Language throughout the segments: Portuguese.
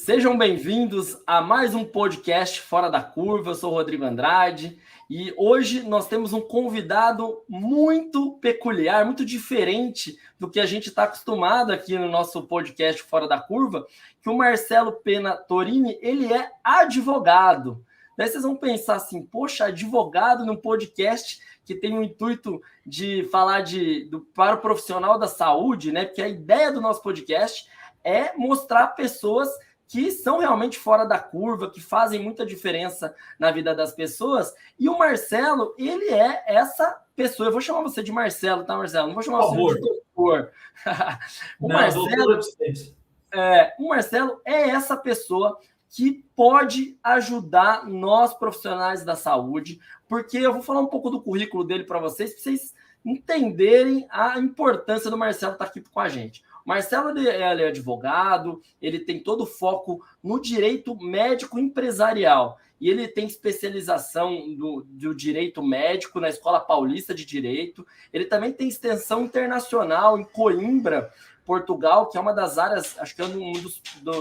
Sejam bem-vindos a mais um podcast Fora da Curva. Eu sou o Rodrigo Andrade e hoje nós temos um convidado muito peculiar, muito diferente do que a gente está acostumado aqui no nosso podcast Fora da Curva, que o Marcelo Pena Torini, ele é advogado. Daí vocês vão pensar assim, poxa, advogado num podcast que tem o intuito de falar para o profissional da saúde, né? Porque a ideia do nosso podcast é mostrar pessoas que são realmente fora da curva, que fazem muita diferença na vida das pessoas. E o Marcelo, ele é essa pessoa. Eu vou chamar você de Marcelo, tá, Marcelo? Não vou chamar você de doutor. O Marcelo é essa pessoa que pode ajudar nós profissionais da saúde, porque eu vou falar um pouco do currículo dele para vocês entenderem a importância do Marcelo estar aqui com a gente. Marcelo ele é advogado, ele tem todo o foco no direito médico empresarial e ele tem especialização do direito médico na Escola Paulista de Direito. Ele também tem extensão internacional em Coimbra, Portugal, que é uma das áreas, acho que é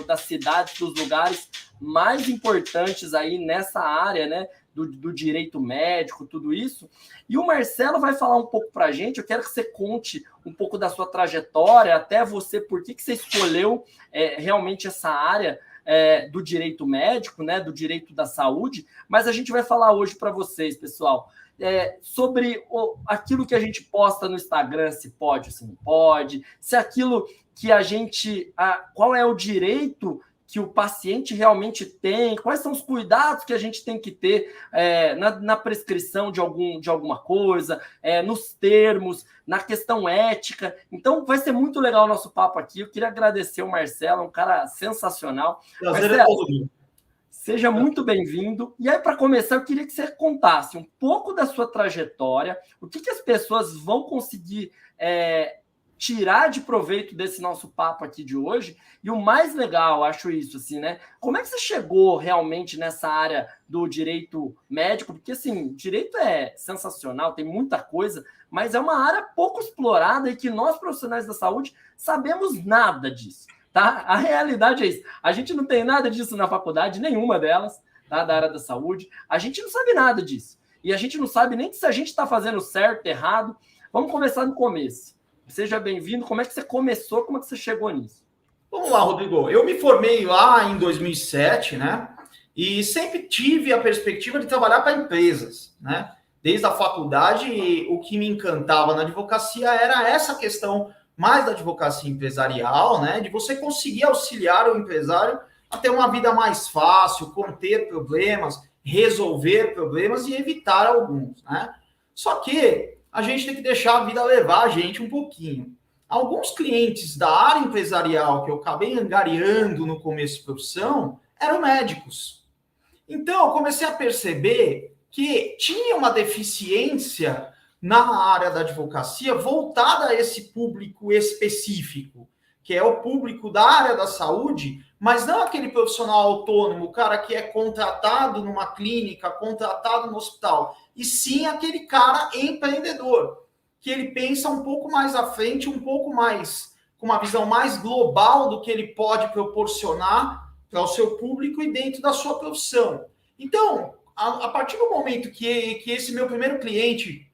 das cidades, dos lugares mais importantes aí nessa área, né? Do direito médico, tudo isso. E o Marcelo vai falar um pouco para a gente. Eu quero que você conte um pouco da sua trajetória, até você, por que você escolheu realmente essa área do direito médico, né, do direito da saúde. Mas a gente vai falar hoje para vocês, pessoal, sobre aquilo que a gente posta no Instagram, se pode ou se não pode, se aquilo que a gente... qual é o direito que o paciente realmente tem, quais são os cuidados que a gente tem que ter na prescrição de alguma coisa, nos termos, na questão ética. Então, vai ser muito legal o nosso papo aqui. Eu queria agradecer o Marcelo, um cara sensacional. Marcelo, seja muito bem-vindo. E aí, para começar, eu queria que você contasse um pouco da sua trajetória, o que as pessoas vão conseguir tirar de proveito desse nosso papo aqui de hoje. E o mais legal, acho isso, assim, né? Como é que você chegou realmente nessa área do direito médico? Porque, assim, direito é sensacional, tem muita coisa, mas é uma área pouco explorada e que nós, profissionais da saúde, sabemos nada disso, tá? A realidade é isso. A gente não tem nada disso na faculdade, nenhuma delas, tá? Da área da saúde. A gente não sabe nada disso. E a gente não sabe nem se a gente está fazendo certo, errado. Vamos começar no começo. Seja bem-vindo. Como é que você começou? Como é que você chegou nisso? Vamos lá, Rodrigo. Eu me formei lá em 2007, né? E sempre tive a perspectiva de trabalhar para empresas, né? Desde a faculdade, o que me encantava na advocacia era essa questão mais da advocacia empresarial, né? De você conseguir auxiliar o empresário a ter uma vida mais fácil, conter problemas, resolver problemas e evitar alguns, né? Só que a gente tem que deixar a vida levar a gente um pouquinho. Alguns clientes da área empresarial que eu acabei angariando no começo de profissão eram médicos. Então, eu comecei a perceber que tinha uma deficiência na área da advocacia voltada a esse público específico, que é o público da área da saúde, mas não aquele profissional autônomo, o cara que é contratado numa clínica, contratado no hospital, e sim aquele cara empreendedor, que ele pensa um pouco mais à frente, um pouco mais, com uma visão mais global do que ele pode proporcionar para o seu público e dentro da sua profissão. Então, a partir do momento que esse meu primeiro cliente,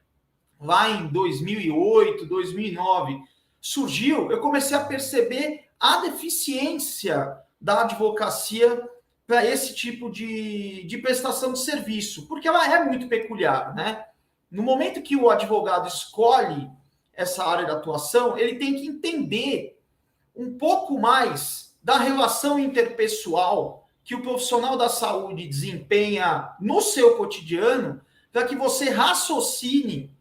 lá em 2008, 2009, surgiu, eu comecei a perceber a deficiência da advocacia para esse tipo de prestação de serviço, porque ela é muito peculiar, né? No momento que o advogado escolhe essa área de atuação, ele tem que entender um pouco mais da relação interpessoal que o profissional da saúde desempenha no seu cotidiano, para que você raciocine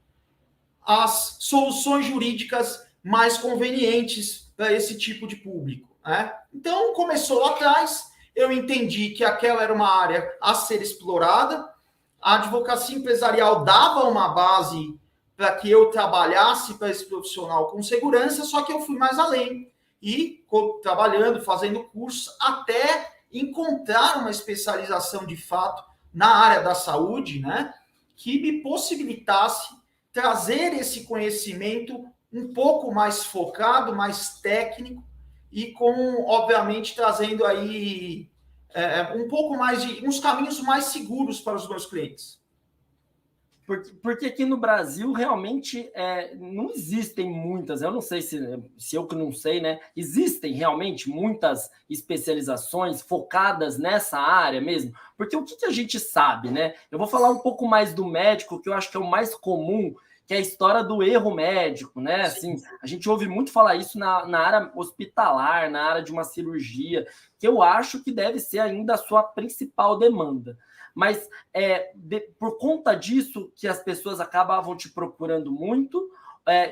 as soluções jurídicas mais convenientes para esse tipo de público, né? Então, começou lá atrás, eu entendi que aquela era uma área a ser explorada, a advocacia empresarial dava uma base para que eu trabalhasse para esse profissional com segurança, só que eu fui mais além e trabalhando, fazendo cursos, até encontrar uma especialização de fato na área da saúde, né, que me possibilitasse trazer esse conhecimento um pouco mais focado, mais técnico, e com, obviamente, trazendo aí um pouco mais de uns caminhos mais seguros para os meus clientes. Porque aqui no Brasil realmente não existem muitas, eu não sei se eu que não sei, né? Existem realmente muitas especializações focadas nessa área mesmo? Porque o que a gente sabe, né? Eu vou falar um pouco mais do médico, que eu acho que é o mais comum, que é a história do erro médico, né? Assim, a gente ouve muito falar isso na área hospitalar, na área de uma cirurgia, que eu acho que deve ser ainda a sua principal demanda. Mas por conta disso que as pessoas acabavam te procurando muito,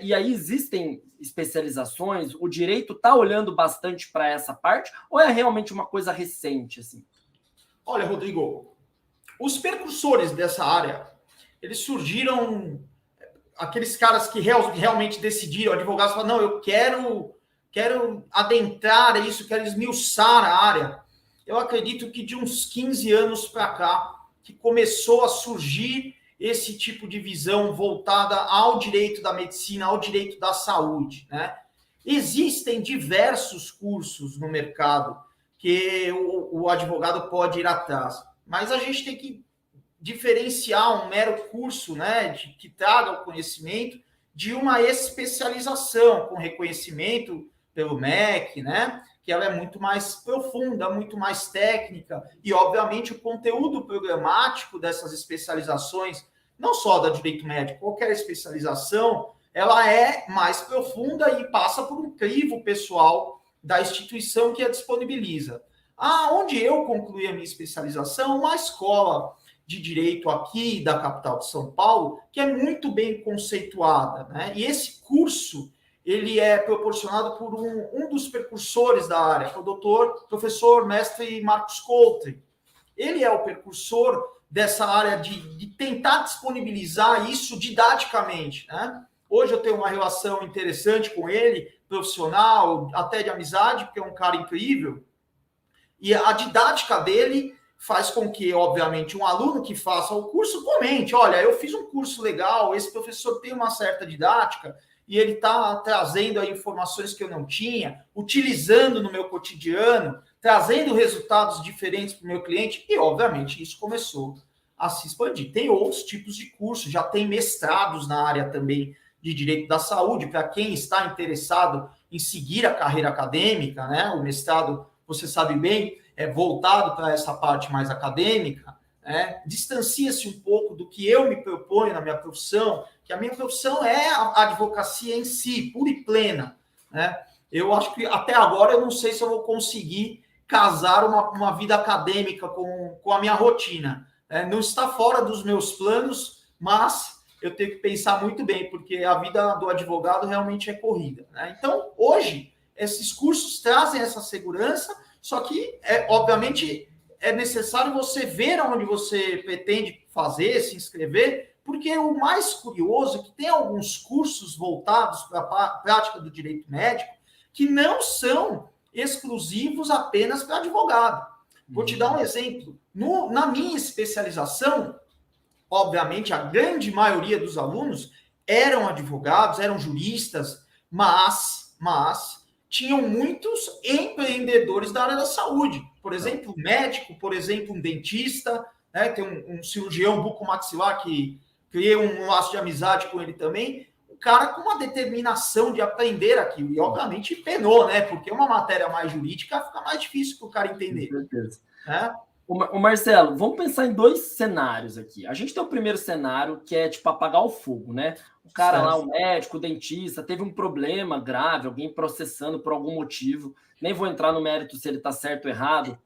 e aí existem especializações, o direito está olhando bastante para essa parte, ou é realmente uma coisa recente? Assim? Olha, Rodrigo, os precursores dessa área, eles surgiram, aqueles caras que realmente decidiram, advogados, falaram, não, eu quero adentrar isso, quero esmiuçar a área. Eu acredito que de uns 15 anos para cá, que começou a surgir esse tipo de visão voltada ao direito da medicina, ao direito da saúde, né? Existem diversos cursos no mercado que o advogado pode ir atrás, mas a gente tem que diferenciar um mero curso, né, que traga o conhecimento de uma especialização com reconhecimento pelo MEC, né, que ela é muito mais profunda, muito mais técnica, e obviamente o conteúdo programático dessas especializações, não só da direito médico, qualquer especialização, ela é mais profunda e passa por um crivo pessoal da instituição que a disponibiliza. Onde eu concluí a minha especialização, uma escola de direito aqui da capital de São Paulo, que é muito bem conceituada, né? E esse curso, ele é proporcionado por um dos precursores da área, que é o professor mestre Marcos Coulter. Ele é o precursor dessa área de tentar disponibilizar isso didaticamente, né? Hoje eu tenho uma relação interessante com ele, profissional, até de amizade, porque é um cara incrível. E a didática dele faz com que, obviamente, um aluno que faça o curso comente, olha, eu fiz um curso legal, esse professor tem uma certa didática e ele está trazendo aí informações que eu não tinha, utilizando no meu cotidiano, trazendo resultados diferentes para o meu cliente e, obviamente, isso começou a se expandir. Tem outros tipos de cursos, já tem mestrados na área também de direito da saúde, para quem está interessado em seguir a carreira acadêmica, né? O mestrado, você sabe bem, é voltado para essa parte mais acadêmica, né? Distancia-se um pouco do que eu me proponho na minha profissão, que a minha profissão é a advocacia em si, pura e plena, né? Eu acho que até agora eu não sei se eu vou conseguir casar uma vida acadêmica com a minha rotina. Não está fora dos meus planos, mas eu tenho que pensar muito bem, porque a vida do advogado realmente é corrida, né? Então, hoje, esses cursos trazem essa segurança, só que, obviamente, é necessário você ver onde você pretende fazer, se inscrever, porque o mais curioso é que tem alguns cursos voltados para a prática do direito médico que não são exclusivos apenas para advogado. Vou te dar um exemplo. Na minha especialização, obviamente, a grande maioria dos alunos eram advogados, eram juristas, mas tinham muitos empreendedores da área da saúde. Por exemplo, um médico, por exemplo, um dentista, né? Tem um cirurgião bucomaxilar que criei um laço de amizade com ele também. O cara com uma determinação de aprender aquilo. E, obviamente, penou, né? Porque uma matéria mais jurídica fica mais difícil para o cara entender. Com certeza. Né? O Marcelo, vamos pensar em dois cenários aqui. A gente tem o primeiro cenário, que é tipo apagar o fogo, né? O cara certo. Lá, o médico, o dentista, teve um problema grave, alguém processando por algum motivo. Nem vou entrar no mérito se ele está certo ou errado.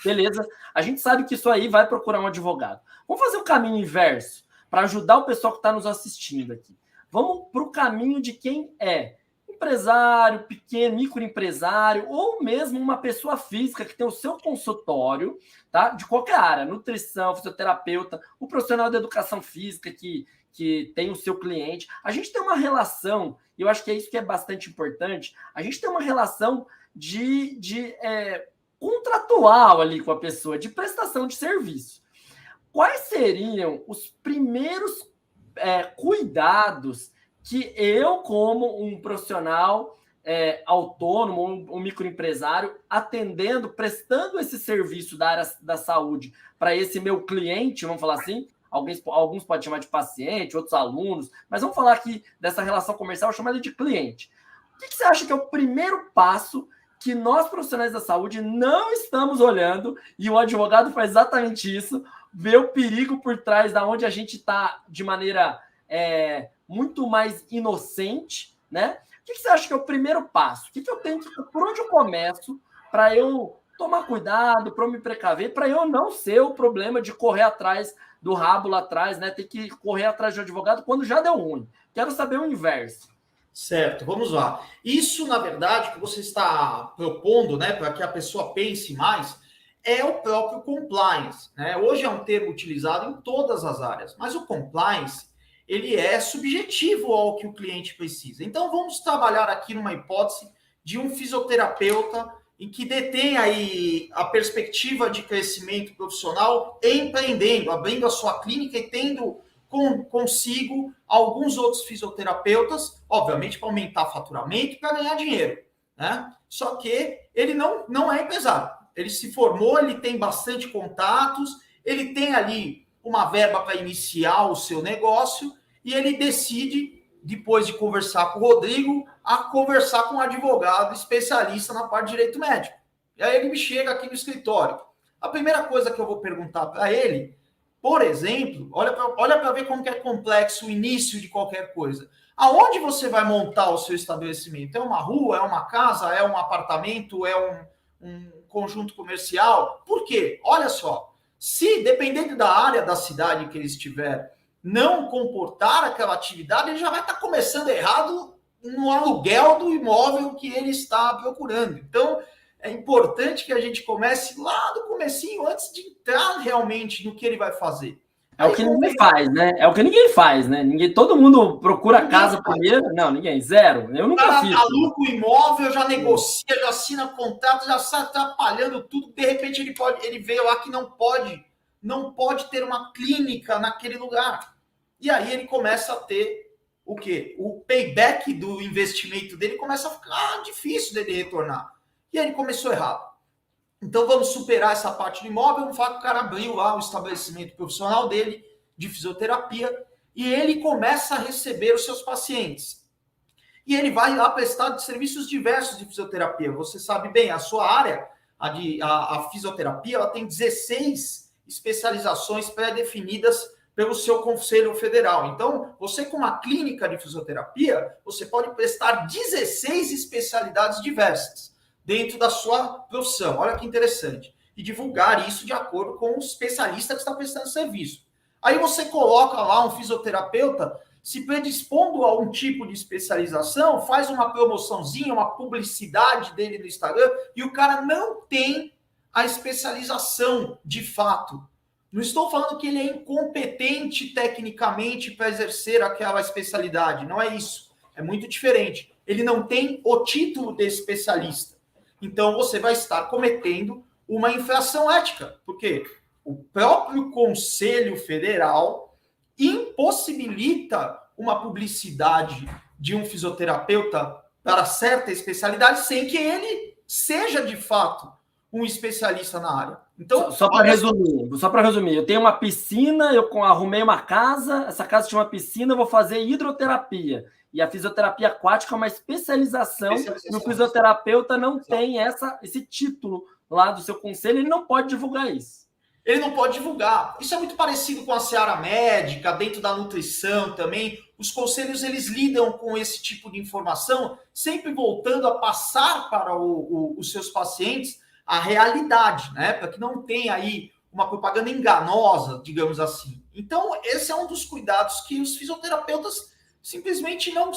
Beleza. A gente sabe que isso aí vai procurar um advogado. Vamos fazer o caminho inverso, para ajudar o pessoal que está nos assistindo aqui. Vamos para o caminho de quem é empresário, pequeno, microempresário, ou mesmo uma pessoa física que tem o seu consultório, tá? De qualquer área, nutrição, fisioterapeuta, o profissional da educação física que tem o seu cliente. A gente tem uma relação, e eu acho que é isso que é bastante importante, a gente tem uma relação de contratual ali com a pessoa, de prestação de serviço. Quais seriam os primeiros cuidados que eu, como um profissional autônomo, um microempresário, atendendo, prestando esse serviço da área da saúde para esse meu cliente, vamos falar assim, alguns podem chamar de paciente, outros alunos, mas vamos falar aqui dessa relação comercial, chamar ele de cliente. O que você acha que é o primeiro passo que nós, profissionais da saúde, não estamos olhando, e o advogado faz exatamente isso, vê o perigo por trás da onde a gente está de maneira muito mais inocente, né? O que você acha que é o primeiro passo? Por onde eu começo para eu tomar cuidado, para eu me precaver, para eu não ser o problema de correr atrás do rabo lá atrás, né? Ter que correr atrás de um advogado quando já deu ruim. Quero saber o inverso. Certo, vamos lá. Isso, na verdade, que você está propondo, né, para que a pessoa pense mais, é o próprio compliance, né? Hoje é um termo utilizado em todas as áreas, mas o compliance ele é subjetivo ao que o cliente precisa. Então, vamos trabalhar aqui numa hipótese de um fisioterapeuta em que detém aí a perspectiva de crescimento profissional, empreendendo, abrindo a sua clínica e tendo consigo alguns outros fisioterapeutas, obviamente para aumentar faturamento e para ganhar dinheiro, né? Só que ele não é empresário. Ele se formou, ele tem bastante contatos, ele tem ali uma verba para iniciar o seu negócio e ele decide, depois de conversar com o Rodrigo, a conversar com um advogado especialista na parte de direito médico. E aí ele me chega aqui no escritório. A primeira coisa que eu vou perguntar para ele, por exemplo, olha para ver como que é complexo o início de qualquer coisa. Aonde você vai montar o seu estabelecimento? É uma rua, é uma casa, é um apartamento, é um conjunto comercial? Por quê? Olha só, se dependendo da área da cidade que ele estiver, não comportar aquela atividade, ele já vai estar começando errado no aluguel do imóvel que ele está procurando. Então, é importante que a gente comece lá do comecinho, antes de entrar realmente no que ele vai fazer. É o que ninguém faz, né? É o que ninguém faz, né? Todo mundo procura casa primeiro. Não, ninguém, zero. Eu nunca fiz. Aluga o imóvel, já negocia, já assina contrato, já sai atrapalhando tudo. De repente ele vê lá que não pode ter uma clínica naquele lugar. E aí ele começa a ter o quê? O payback do investimento dele começa a ficar difícil dele retornar. E aí ele começou errado. Então vamos superar essa parte do imóvel, vamos falar que o cara abriu lá o estabelecimento profissional dele de fisioterapia e ele começa a receber os seus pacientes. E ele vai lá prestar serviços diversos de fisioterapia. Você sabe bem, a sua área, a fisioterapia, ela tem 16 especializações pré-definidas pelo seu Conselho Federal. Então, você com uma clínica de fisioterapia, você pode prestar 16 especialidades diversas dentro da sua profissão. Olha que interessante. E divulgar isso de acordo com o especialista que está prestando serviço. Aí você coloca lá um fisioterapeuta se predispondo a um tipo de especialização, faz uma promoçãozinha, uma publicidade dele no Instagram, e o cara não tem a especialização de fato. Não estou falando que ele é incompetente tecnicamente para exercer aquela especialidade. Não é isso. É muito diferente. Ele não tem o título de especialista. Então, você vai estar cometendo uma infração ética. Porque o próprio Conselho Federal impossibilita uma publicidade de um fisioterapeuta para certa especialidade sem que ele seja, de fato, um especialista na área. Então, só para resumir, eu tenho uma piscina, eu arrumei uma casa, essa casa tinha uma piscina, eu vou fazer hidroterapia. E a fisioterapia aquática é uma especialização. E o fisioterapeuta não tem esse título lá do seu conselho, ele não pode divulgar isso. Ele não pode divulgar. Isso é muito parecido com a seara médica, dentro da nutrição também. Os conselhos, eles lidam com esse tipo de informação, sempre voltando a passar para os seus pacientes a realidade, né? Para que não tenha aí uma propaganda enganosa, digamos assim. Então, esse é um dos cuidados que os fisioterapeutas simplesmente não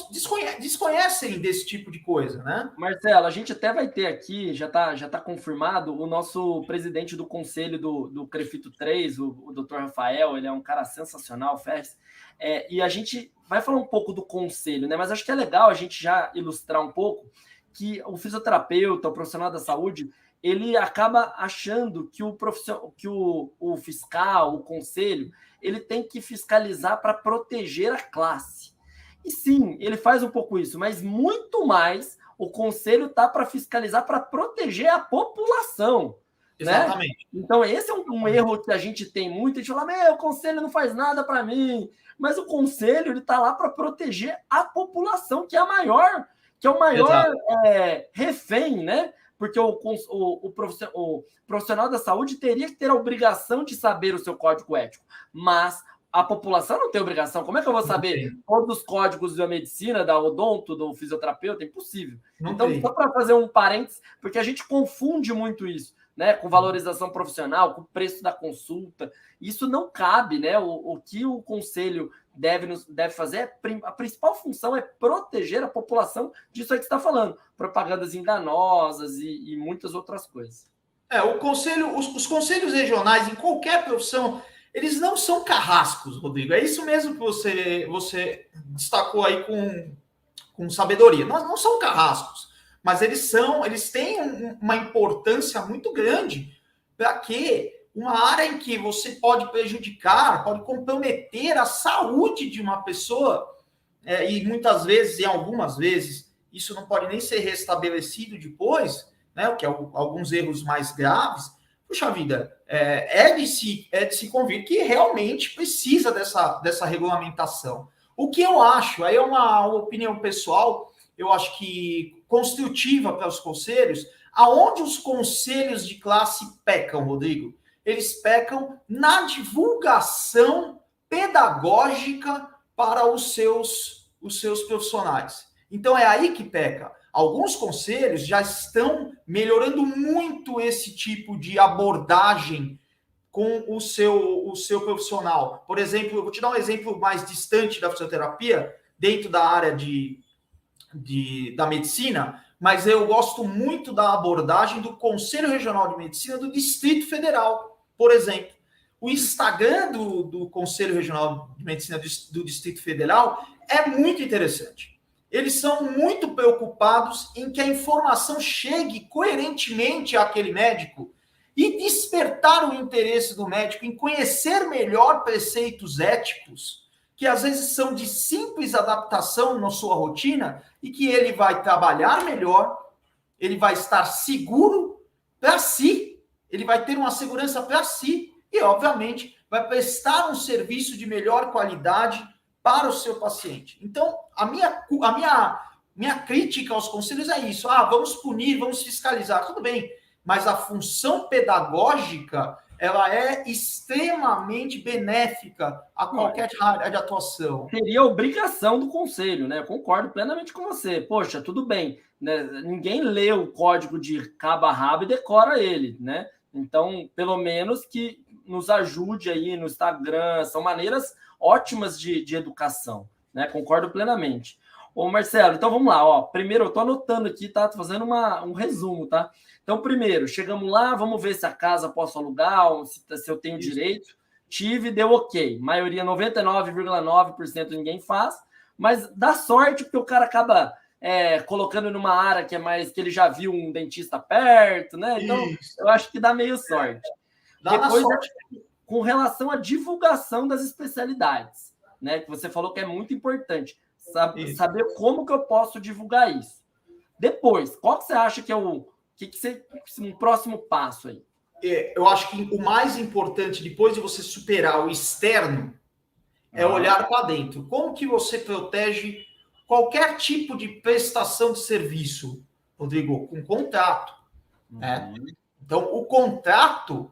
desconhecem desse tipo de coisa, né? Marcelo, a gente até vai ter aqui, já tá confirmado, o nosso presidente do conselho do Crefito 3, o Dr. Rafael, ele é um cara sensacional, Fers, e a gente vai falar um pouco do conselho, né? Mas acho que é legal a gente já ilustrar um pouco que o fisioterapeuta, o profissional da saúde, ele acaba achando que o fiscal, o conselho, ele tem que fiscalizar para proteger a classe. E sim, ele faz um pouco isso, mas muito mais O conselho está para fiscalizar, para proteger a população. Exatamente. Né? Então, esse é um erro que a gente tem muito. A gente fala, o conselho não faz nada para mim. Mas o conselho está lá para proteger a população, que é o maior refém, né? Porque o profissional da saúde teria que ter a obrigação de saber o seu código ético. Mas a população não tem obrigação. Como é que eu vou saber todos os códigos da medicina, da odonto, do fisioterapeuta? É impossível. Então, só para fazer um parênteses, porque a gente confunde muito isso, né? Com valorização profissional, com o preço da consulta. Isso não cabe, né? O que o conselho deve fazer, a principal função é proteger a população disso aí que você está falando. Propagandas enganosas e muitas outras coisas. Os conselhos regionais em qualquer profissão, eles não são carrascos, Rodrigo. É isso mesmo que você destacou aí com sabedoria. Não são carrascos, mas eles têm uma importância muito grande para que uma área em que você pode prejudicar, pode comprometer a saúde de uma pessoa, e muitas vezes, e algumas vezes, isso não pode nem ser restabelecido depois, né, o que é alguns erros mais graves. Puxa vida, é de se convir que realmente precisa dessa regulamentação. O que eu acho, aí é uma opinião pessoal, eu acho que construtiva para os conselhos, aonde os conselhos de classe pecam, Rodrigo? Eles pecam na divulgação pedagógica para os seus profissionais. Então é aí que peca. Alguns conselhos já estão melhorando muito esse tipo de abordagem com o seu profissional. Por exemplo, eu vou te dar um exemplo mais distante da fisioterapia, dentro da área da medicina, mas eu gosto muito da abordagem do Conselho Regional de Medicina do Distrito Federal, por exemplo. O Instagram do Conselho Regional de Medicina do Distrito Federal é muito interessante. Eles são muito preocupados em que a informação chegue coerentemente àquele médico e despertar o interesse do médico em conhecer melhor preceitos éticos, que às vezes são de simples adaptação na sua rotina e que ele vai trabalhar melhor, ele vai estar seguro para si, ele vai ter uma segurança para si e, obviamente, vai prestar um serviço de melhor qualidade para o seu paciente. Então, a minha crítica aos conselhos é isso. Vamos punir, vamos fiscalizar, tudo bem. Mas a função pedagógica, ela é extremamente benéfica a qualquer área de atuação. Seria obrigação do conselho, né? Eu concordo plenamente com você. Poxa, tudo bem, né? Ninguém lê o código de cabo a rabo e decora ele, né? Então, pelo menos que nos ajude aí no Instagram, são maneiras ótimas de educação, né? Concordo plenamente. Ô, Marcelo, então vamos lá, ó. Primeiro, eu tô anotando aqui, tá? Tô fazendo um resumo, tá? Então, primeiro, chegamos lá, vamos ver se a casa posso alugar, se eu tenho direito. Tive, deu ok. Maioria, 99,9% ninguém faz, mas dá sorte porque o cara acaba colocando numa área que é mais, que ele já viu um dentista perto, né? Então, eu acho que dá meio sorte. Depois, com relação à divulgação das especialidades, né? Que você falou que é muito importante. Saber como que eu posso divulgar isso. Depois, qual que você acha que é um próximo passo aí? Eu acho que o mais importante, depois de você superar o externo, é olhar para dentro. Como que você protege qualquer tipo de prestação de serviço, Rodrigo? Com contrato. Né? Então, o contrato,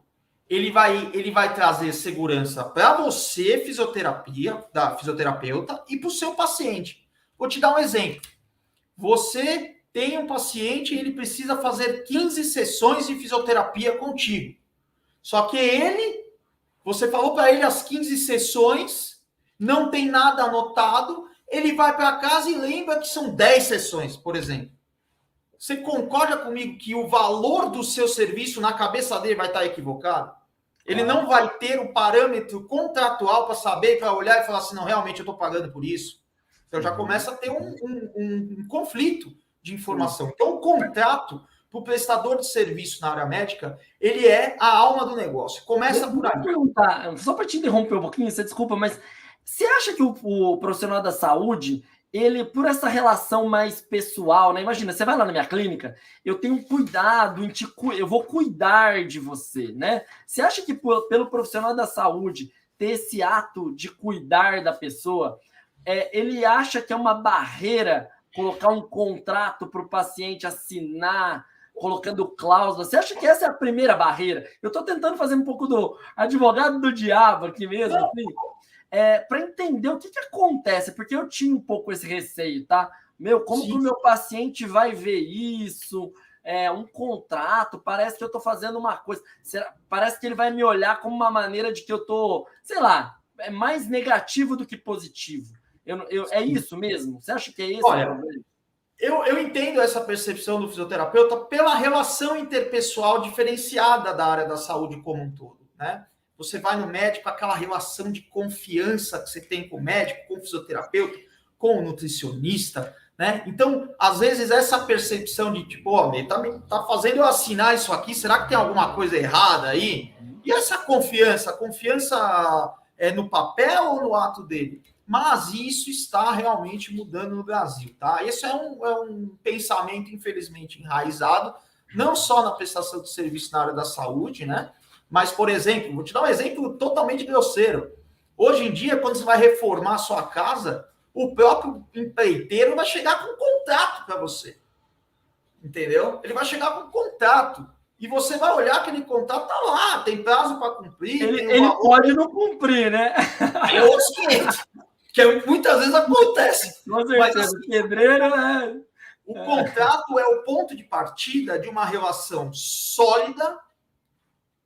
ele vai trazer segurança para você, fisioterapeuta, e para o seu paciente. Vou te dar um exemplo. Você tem um paciente e ele precisa fazer 15 sessões de fisioterapia contigo. Só que você falou para ele as 15 sessões, não tem nada anotado, ele vai para casa e lembra que são 10 sessões, por exemplo. Você concorda comigo que o valor do seu serviço na cabeça dele vai estar equivocado? Ele não vai ter o parâmetro contratual para saber, para olhar e falar assim, não, realmente eu estou pagando por isso. Então já começa a ter um conflito de informação. Então, o contrato para o prestador de serviço na área médica, ele é a alma do negócio. Começa por aí. Perguntar, só para te interromper um pouquinho, você desculpa, mas você acha que o profissional da saúde, ele, por essa relação mais pessoal, né? Imagina, você vai lá na minha clínica, eu tenho um cuidado eu vou cuidar de você, né? Você acha que pelo profissional da saúde ter esse ato de cuidar da pessoa, ele acha que é uma barreira colocar um contrato para o paciente assinar, colocando cláusulas? Você acha que essa é a primeira barreira? Eu estou tentando fazer um pouco do advogado do diabo aqui mesmo, assim, para entender o que acontece, porque eu tinha um pouco esse receio, tá? Como que o meu paciente vai ver isso? Um contrato, parece que eu estou fazendo uma coisa, parece que ele vai me olhar como uma maneira de que eu estou, sei lá, mais negativo do que positivo. É isso mesmo? Você acha que é isso? Olha, eu entendo essa percepção do fisioterapeuta pela relação interpessoal diferenciada da área da saúde como um todo, né? Você vai no médico, aquela relação de confiança que você tem com o médico, com o fisioterapeuta, com o nutricionista, né? Então, às vezes, essa percepção de tipo, ele tá fazendo eu assinar isso aqui, será que tem alguma coisa errada aí? E essa confiança? A confiança é no papel ou no ato dele? Mas isso está realmente mudando no Brasil, tá? Esse é um pensamento, infelizmente, enraizado, não só na prestação de serviço na área da saúde, né? Mas, por exemplo, vou te dar um exemplo totalmente grosseiro. Hoje em dia, quando você vai reformar a sua casa, o próprio empreiteiro vai chegar com um contrato para você. Entendeu? Ele vai chegar com um contrato. E você vai olhar aquele contrato, tá lá, tem prazo para cumprir. Ele pode não cumprir, né? Aí é outros 500. Que muitas vezes acontece. Com certeza, mas, assim, pedreiro o contrato é o ponto de partida de uma relação sólida,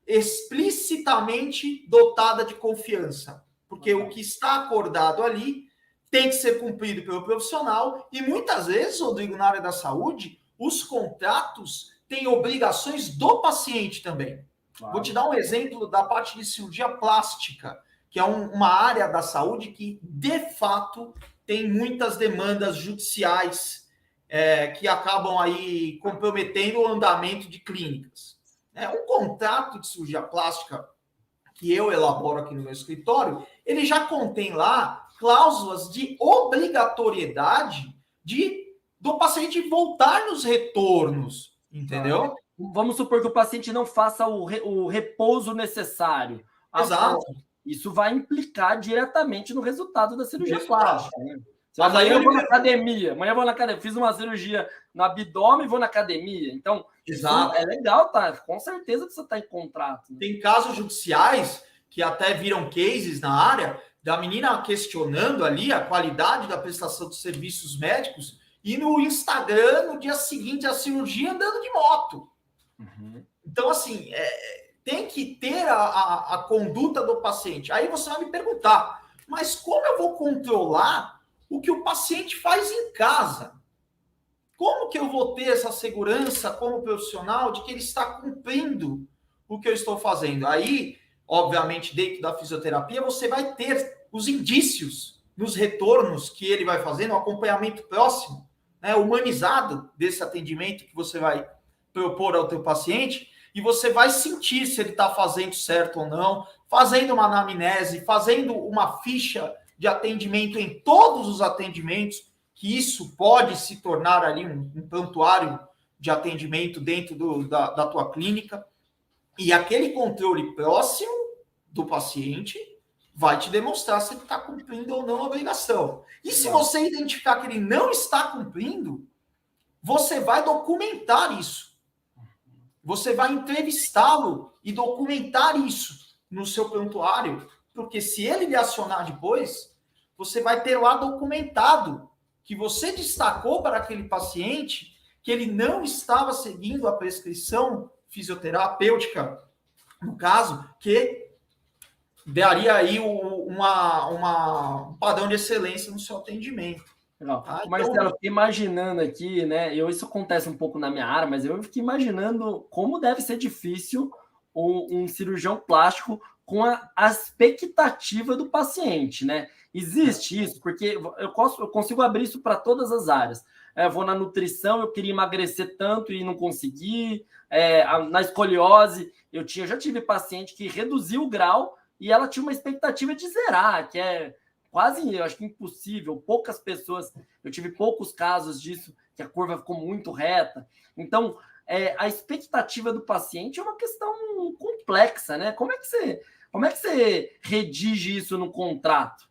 explicitamente dotada de confiança. Porque o que está acordado ali tem que ser cumprido pelo profissional e muitas vezes, Rodrigo, na área da saúde, os contratos têm obrigações do paciente também. Claro. Vou te dar um exemplo da parte de cirurgia plástica, que é uma área da saúde que, de fato, tem muitas demandas judiciais que acabam aí comprometendo o andamento de clínicas. Um contrato de cirurgia plástica que eu elaboro aqui no meu escritório, ele já contém lá cláusulas de obrigatoriedade do paciente voltar nos retornos, entendeu? Vamos supor que o paciente não faça o repouso necessário. Exato. Isso vai implicar diretamente no resultado da cirurgia plástica, né? Amanhã eu vou na academia, fiz uma cirurgia no abdômen e vou na academia. Então, exato. É legal, tá? Com certeza que você está em contrato. Né? Tem casos judiciais que até viram cases na área da menina questionando ali a qualidade da prestação de serviços médicos e no Instagram, no dia seguinte à cirurgia, andando de moto. Uhum. Então, assim, tem que ter a conduta do paciente. Aí você vai me perguntar, mas como eu vou controlar o que o paciente faz em casa? Como que eu vou ter essa segurança como profissional de que ele está cumprindo o que eu estou fazendo? Aí, obviamente, dentro da fisioterapia, você vai ter os indícios nos retornos que ele vai fazendo, o acompanhamento próximo, né, humanizado desse atendimento que você vai propor ao teu paciente, e você vai sentir se ele está fazendo certo ou não, fazendo uma anamnese, fazendo uma ficha de atendimento em todos os atendimentos, que isso pode se tornar ali um prontuário de atendimento dentro da tua clínica, e aquele controle próximo do paciente vai te demonstrar se ele está cumprindo ou não a obrigação. E se você identificar que ele não está cumprindo, você vai documentar isso. Você vai entrevistá-lo e documentar isso no seu prontuário, porque se ele lhe acionar depois, você vai ter lá documentado que você destacou para aquele paciente que ele não estava seguindo a prescrição fisioterapêutica, no caso, que daria aí um padrão de excelência no seu atendimento. Tá? Então, Marcelo, eu fiquei imaginando aqui, né? Isso acontece um pouco na minha área, mas eu fiquei imaginando como deve ser difícil um cirurgião plástico com a expectativa do paciente, né? Existe isso, porque eu consigo abrir isso para todas as áreas. Eu vou na nutrição, eu queria emagrecer tanto e não consegui. Na escoliose, eu já tive paciente que reduziu o grau e ela tinha uma expectativa de zerar, que é quase, eu acho que impossível, poucas pessoas, eu tive poucos casos disso, que a curva ficou muito reta. Então, a expectativa do paciente é uma questão complexa, né? Como é que você redige isso no contrato?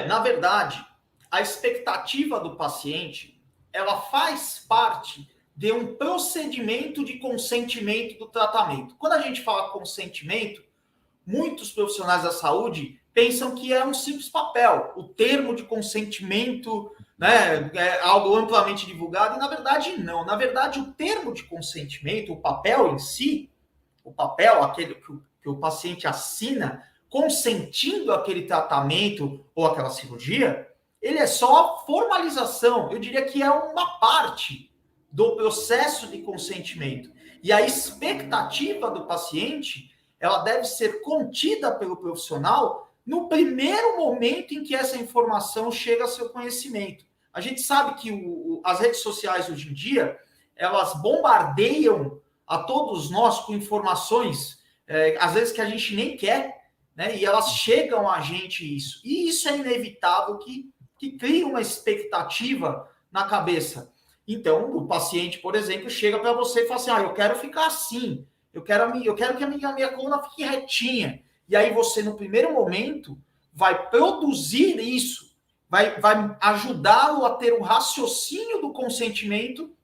Na verdade, a expectativa do paciente, ela faz parte de um procedimento de consentimento do tratamento. Quando a gente fala consentimento, muitos profissionais da saúde pensam que é um simples papel, o termo de consentimento, né, é algo amplamente divulgado, e na verdade não. Na verdade, o termo de consentimento, o papel em si, o papel, aquele que o paciente assina, consentindo aquele tratamento ou aquela cirurgia, ele é só a formalização. Eu diria que é uma parte do processo de consentimento. E a expectativa do paciente, ela deve ser contida pelo profissional no primeiro momento em que essa informação chega ao seu conhecimento. A gente sabe que as redes sociais hoje em dia, elas bombardeiam a todos nós com informações, às vezes que a gente nem quer, né? E elas chegam a gente isso. E isso é inevitável que cria uma expectativa na cabeça. Então, o paciente, por exemplo, chega para você e fala assim, eu quero ficar assim, eu quero que a minha coluna fique retinha. E aí você, no primeiro momento, vai produzir isso, vai ajudá-lo a ter o raciocínio do consentimento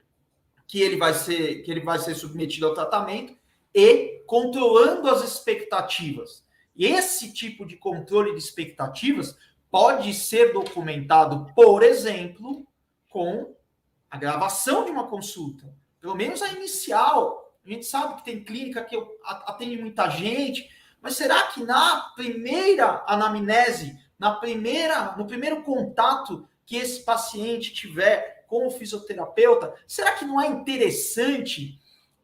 que ele vai ser submetido ao tratamento e controlando as expectativas. E esse tipo de controle de expectativas pode ser documentado, por exemplo, com a gravação de uma consulta, pelo menos a inicial. A gente sabe que tem clínica que atende muita gente, mas será que na primeira anamnese, no primeiro contato que esse paciente tiver com o fisioterapeuta, será que não é interessante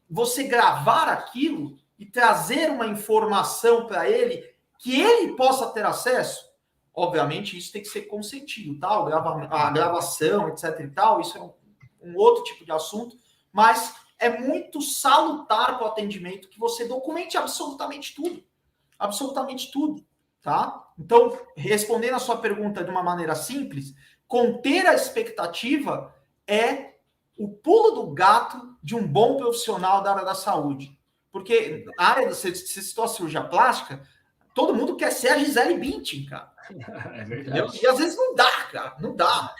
você gravar aquilo e trazer uma informação para ele que ele possa ter acesso? Obviamente, isso tem que ser consentido, tá? A gravação, etc e tal, isso é um outro tipo de assunto, mas é muito salutar para o atendimento que você documente absolutamente tudo, tá? Então, respondendo a sua pergunta de uma maneira simples, conter a expectativa é o pulo do gato de um bom profissional da área da saúde. Porque na área da cirurgia plástica, todo mundo quer ser a Gisele Bündchen, cara. É verdade. E às vezes não dá, cara. Não dá.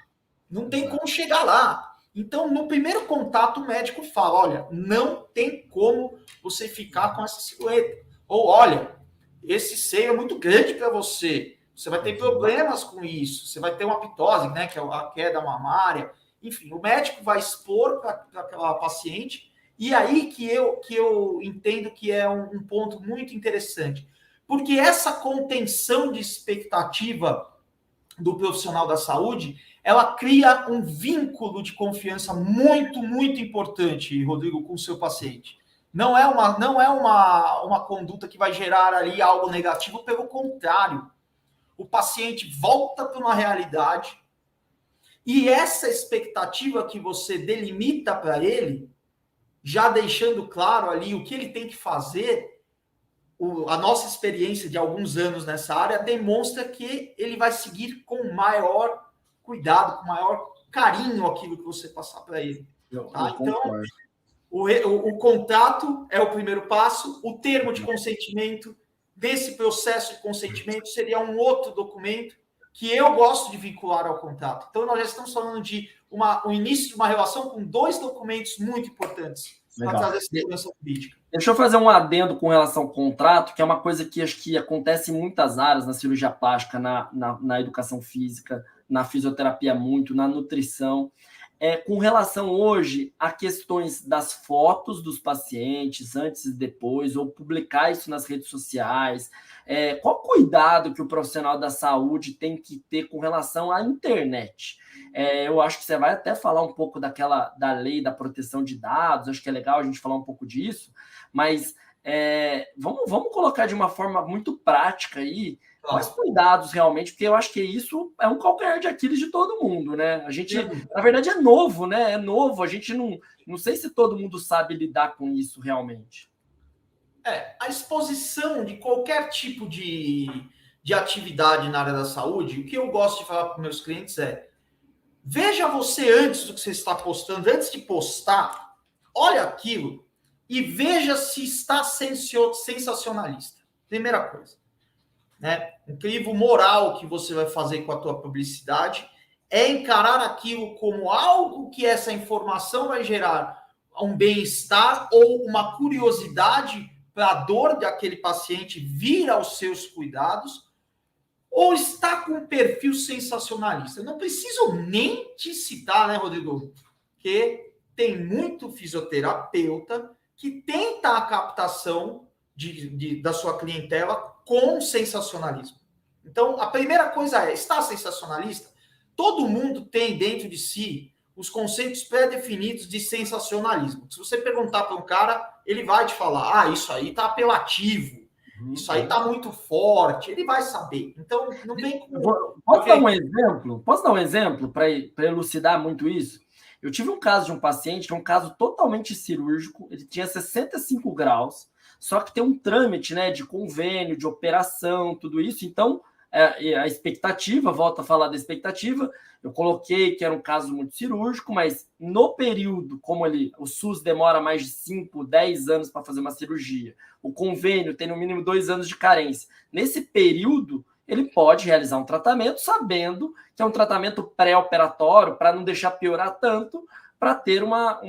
Não tem como chegar lá. Então, no primeiro contato, o médico fala, olha, não tem como você ficar com essa silhueta. Ou, olha, esse seio é muito grande para você. Você vai ter problemas com isso. Você vai ter uma pitose, né, que é a queda mamária. Enfim, o médico vai expor para aquela paciente. E aí que eu entendo que é um ponto muito interessante. Porque essa contenção de expectativa do profissional da saúde, ela cria um vínculo de confiança muito, muito importante, Rodrigo, com o seu paciente. Não é uma conduta que vai gerar ali algo negativo, pelo contrário. O paciente volta para uma realidade e essa expectativa que você delimita para ele, já deixando claro ali o que ele tem que fazer, a nossa experiência de alguns anos nessa área demonstra que ele vai seguir com maior cuidado, com maior carinho aquilo que você passar para ele. Tá? Então, o contrato é o primeiro passo, o termo de consentimento desse processo de consentimento seria um outro documento que eu gosto de vincular ao contrato. Então, nós já estamos falando de o início de uma relação com dois documentos muito importantes para trazer segurança jurídica. Deixa eu fazer um adendo com relação ao contrato, que é uma coisa que acho que acontece em muitas áreas, na cirurgia plástica, na educação física, na fisioterapia muito, na nutrição. Com relação hoje a questões das fotos dos pacientes, antes e depois, ou publicar isso nas redes sociais, qual cuidado que o profissional da saúde tem que ter com relação à internet? Eu acho que você vai até falar um pouco da lei da proteção de dados, acho que é legal a gente falar um pouco disso, mas vamos colocar de uma forma muito prática aí, quais cuidados realmente, porque eu acho que isso é um calcanhar de Aquiles de todo mundo, né? A gente, na verdade, é novo, né? É novo, a gente não sei se todo mundo sabe lidar com isso realmente. A exposição de qualquer tipo de de atividade na área da saúde, o que eu gosto de falar para os meus clientes é: veja você antes do que você está postando, antes de postar, olha aquilo e veja se está sensacionalista. Primeira coisa, né? Um crivo moral que você vai fazer com a tua publicidade é encarar aquilo como algo que essa informação vai gerar um bem-estar ou uma curiosidade para a dor daquele paciente vir aos seus cuidados, ou está com um perfil sensacionalista. Eu não preciso nem te citar, né, Rodrigo? Que tem muito fisioterapeuta que tenta a captação da sua clientela com sensacionalismo. Então, a primeira coisa é: está sensacionalista? Todo mundo tem dentro de si os conceitos pré-definidos de sensacionalismo. Se você perguntar para um cara, ele vai te falar: isso aí está apelativo, isso aí está muito forte, ele vai saber. Então, não vem com... Posso dar um exemplo? Posso dar um exemplo para elucidar muito isso? Eu tive um caso de um paciente, que é um caso totalmente cirúrgico, ele tinha 65 graus, só que tem um trâmite, né, de convênio, de operação, tudo isso. Então, a expectativa, volto a falar da expectativa, eu coloquei que era um caso muito cirúrgico, mas no período, como o SUS demora mais de 5, 10 anos para fazer uma cirurgia, o convênio tem no mínimo 2 anos de carência. Nesse período, ele pode realizar um tratamento sabendo que é um tratamento pré-operatório para não deixar piorar tanto, para ter uma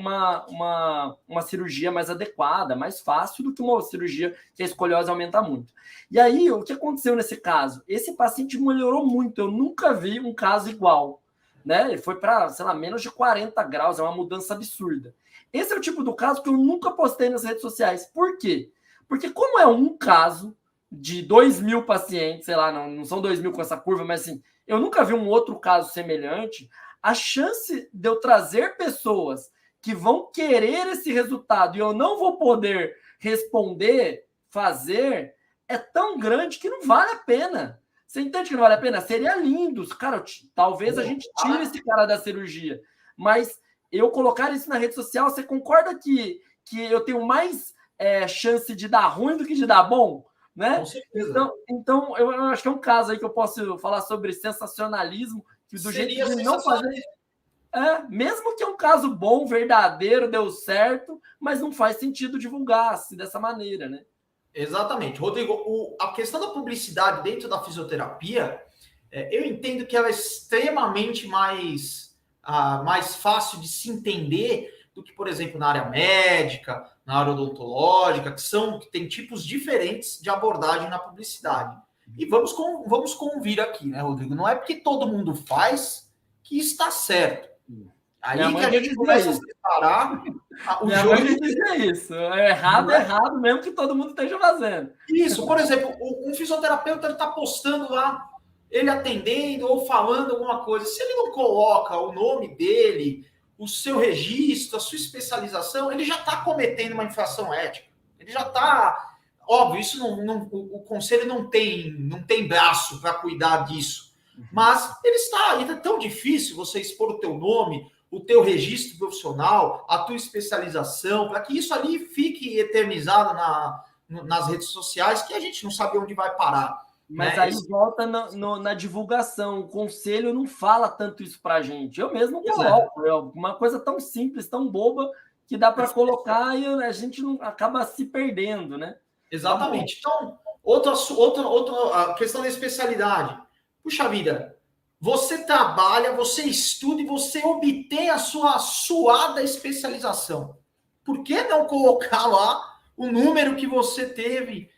cirurgia mais adequada, mais fácil do que uma cirurgia que a escoliose aumenta muito. E aí, o que aconteceu nesse caso? Esse paciente melhorou muito, eu nunca vi um caso igual. Né? Ele foi para, sei lá, menos de 40 graus, é uma mudança absurda. Esse é o tipo do caso que eu nunca postei nas redes sociais. Por quê? Porque como é um caso de 2.000 pacientes, sei lá, não são 2.000 com essa curva, mas assim, eu nunca vi um outro caso semelhante, a chance de eu trazer pessoas que vão querer esse resultado e eu não vou poder responder, fazer, é tão grande que não vale a pena. Você entende que não vale a pena? Seria lindo. Cara, talvez a gente tire esse cara da cirurgia. Mas eu colocar isso na rede social, você concorda que eu tenho mais chance de dar ruim do que de dar bom? Né? Com certeza. Então, eu acho que é um caso aí que eu posso falar sobre sensacionalismo, que do jeito de não fazer... mesmo que é um caso bom, verdadeiro, deu certo, mas não faz sentido divulgar assim, dessa maneira, né? Exatamente. Rodrigo, a questão da publicidade dentro da fisioterapia, eu entendo que ela é extremamente mais fácil de se entender do que, por exemplo, na área médica, na área odontológica, que tem tipos diferentes de abordagem na publicidade. E vamos convir aqui, né, Rodrigo? Não é porque todo mundo faz que está certo. Aí que a gente começa a separar o jogo. É isso. É errado mesmo que todo mundo esteja fazendo. Isso, por exemplo, um fisioterapeuta está postando lá, ele atendendo ou falando alguma coisa. Se ele não coloca o nome dele, o seu registro, a sua especialização, ele já está cometendo uma infração ética. Ele já está... Óbvio, isso o conselho não tem braço para cuidar disso. Mas ele está... É tão difícil você expor o teu nome, o teu registro profissional, a tua especialização, para que isso ali fique eternizado nas redes sociais, que a gente não sabe onde vai parar. Mas aí volta na divulgação. O conselho não fala tanto isso para a gente. Eu mesmo coloco. Uma coisa tão simples, tão boba, que dá para colocar e a gente não acaba se perdendo, né? Exatamente. Então, outra a questão da especialidade. Puxa vida, você trabalha, você estuda e você obtém a sua suada especialização. Por que não colocar lá o número que você teve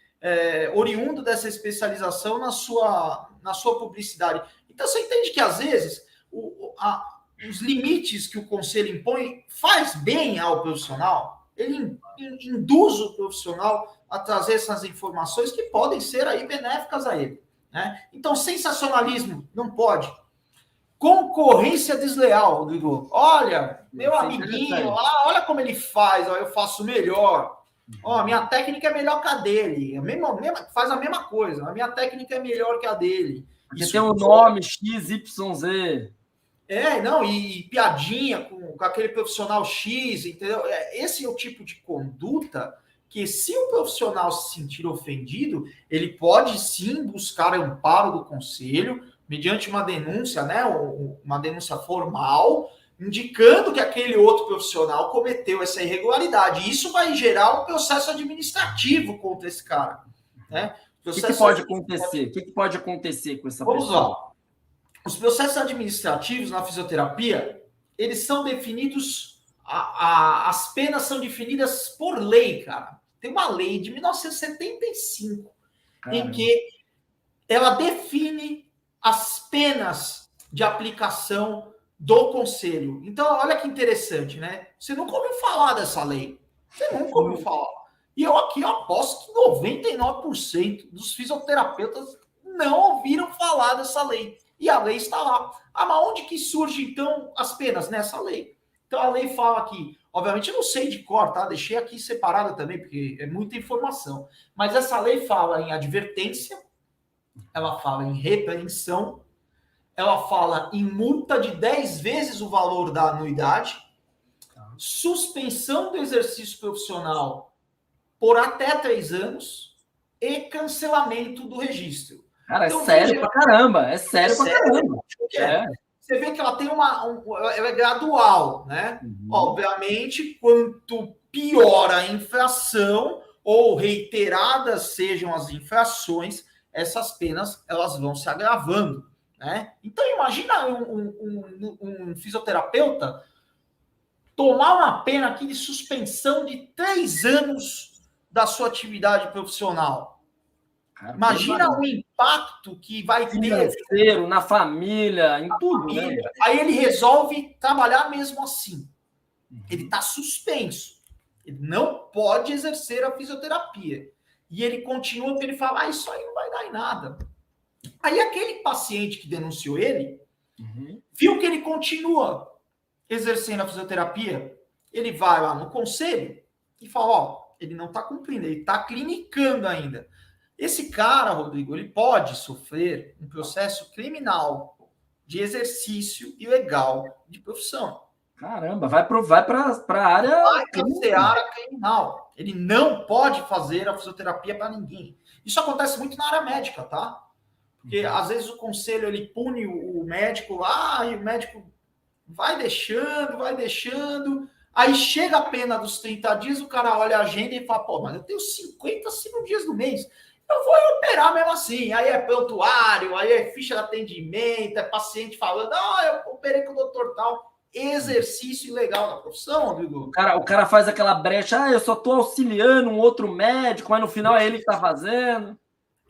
oriundo dessa especialização na sua publicidade? Então, você entende que, às vezes, os limites que o conselho impõe faz bem ao profissional? Ele induz o profissional a trazer essas informações que podem ser aí benéficas a ele. Né? Então, sensacionalismo não pode. Concorrência desleal, Rodrigo. Olha, meu amiguinho lá, olha como ele faz, ó, eu faço melhor. Ó, minha técnica é melhor que a dele. Faz a mesma coisa. A minha técnica é melhor que a dele. Porque tem o nome XYZ. E piadinha com aquele profissional X, entendeu? Esse é o tipo de conduta Porque se o profissional se sentir ofendido, ele pode sim buscar amparo do conselho, mediante uma denúncia, né, uma denúncia formal, indicando que aquele outro profissional cometeu essa irregularidade. Isso vai gerar um processo administrativo contra esse cara. Né? O que pode acontecer? O que pode acontecer com essa pessoa? Vamos lá. Os processos administrativos na fisioterapia, eles são definidos, as penas são definidas por lei, cara. Tem uma lei de 1975 em que ela define as penas de aplicação do conselho. Então, olha que interessante, né? Você nunca ouviu falar dessa lei. Você nunca ouviu falar. E eu aqui aposto que 99% dos fisioterapeutas não ouviram falar dessa lei. E a lei está lá. Ah, mas onde que surge, então, as penas? Nessa lei. Então, a lei fala aqui, obviamente eu não sei de cor, tá? Deixei aqui separada também, porque é muita informação. Mas essa lei fala em advertência, ela fala em repreensão, ela fala em multa de 10 vezes o valor da anuidade, suspensão do exercício profissional por até 3 anos e cancelamento do registro. Cara, então, é sério pra caramba. É sério pra caramba. Você vê que ela tem ela é gradual, né? Obviamente, quanto pior a infração ou reiteradas sejam as infrações, essas penas elas vão se agravando, né? Então, imagina um fisioterapeuta tomar uma pena aqui de suspensão de 3 anos da sua atividade profissional. Cara, imagina o impacto que vai ter na família, em tudo, né? Aí ele resolve trabalhar mesmo assim. Ele está suspenso. Ele não pode exercer a fisioterapia. E ele continua, porque ele fala, isso aí não vai dar em nada. Aí aquele paciente que denunciou ele, viu que ele continua exercendo a fisioterapia, ele vai lá no conselho e fala, ele não está cumprindo, ele está clinicando ainda. Esse cara, Rodrigo, ele pode sofrer um processo criminal de exercício ilegal de profissão. Caramba, vai para a área... Vai para a área criminal. Ele não pode fazer a fisioterapia para ninguém. Isso acontece muito na área médica, tá? Porque, às vezes, o conselho, ele pune o médico lá e o médico vai deixando. Aí chega a pena dos 30 dias, o cara olha a agenda e fala, mas eu tenho 50 cirurgias no mês. Eu vou operar mesmo assim. Aí é prontuário, aí é ficha de atendimento, é paciente falando, eu operei com o doutor tal. Exercício ilegal na profissão, Rodrigo. O cara faz aquela brecha, eu só estou auxiliando um outro médico, mas no final é ele que está fazendo.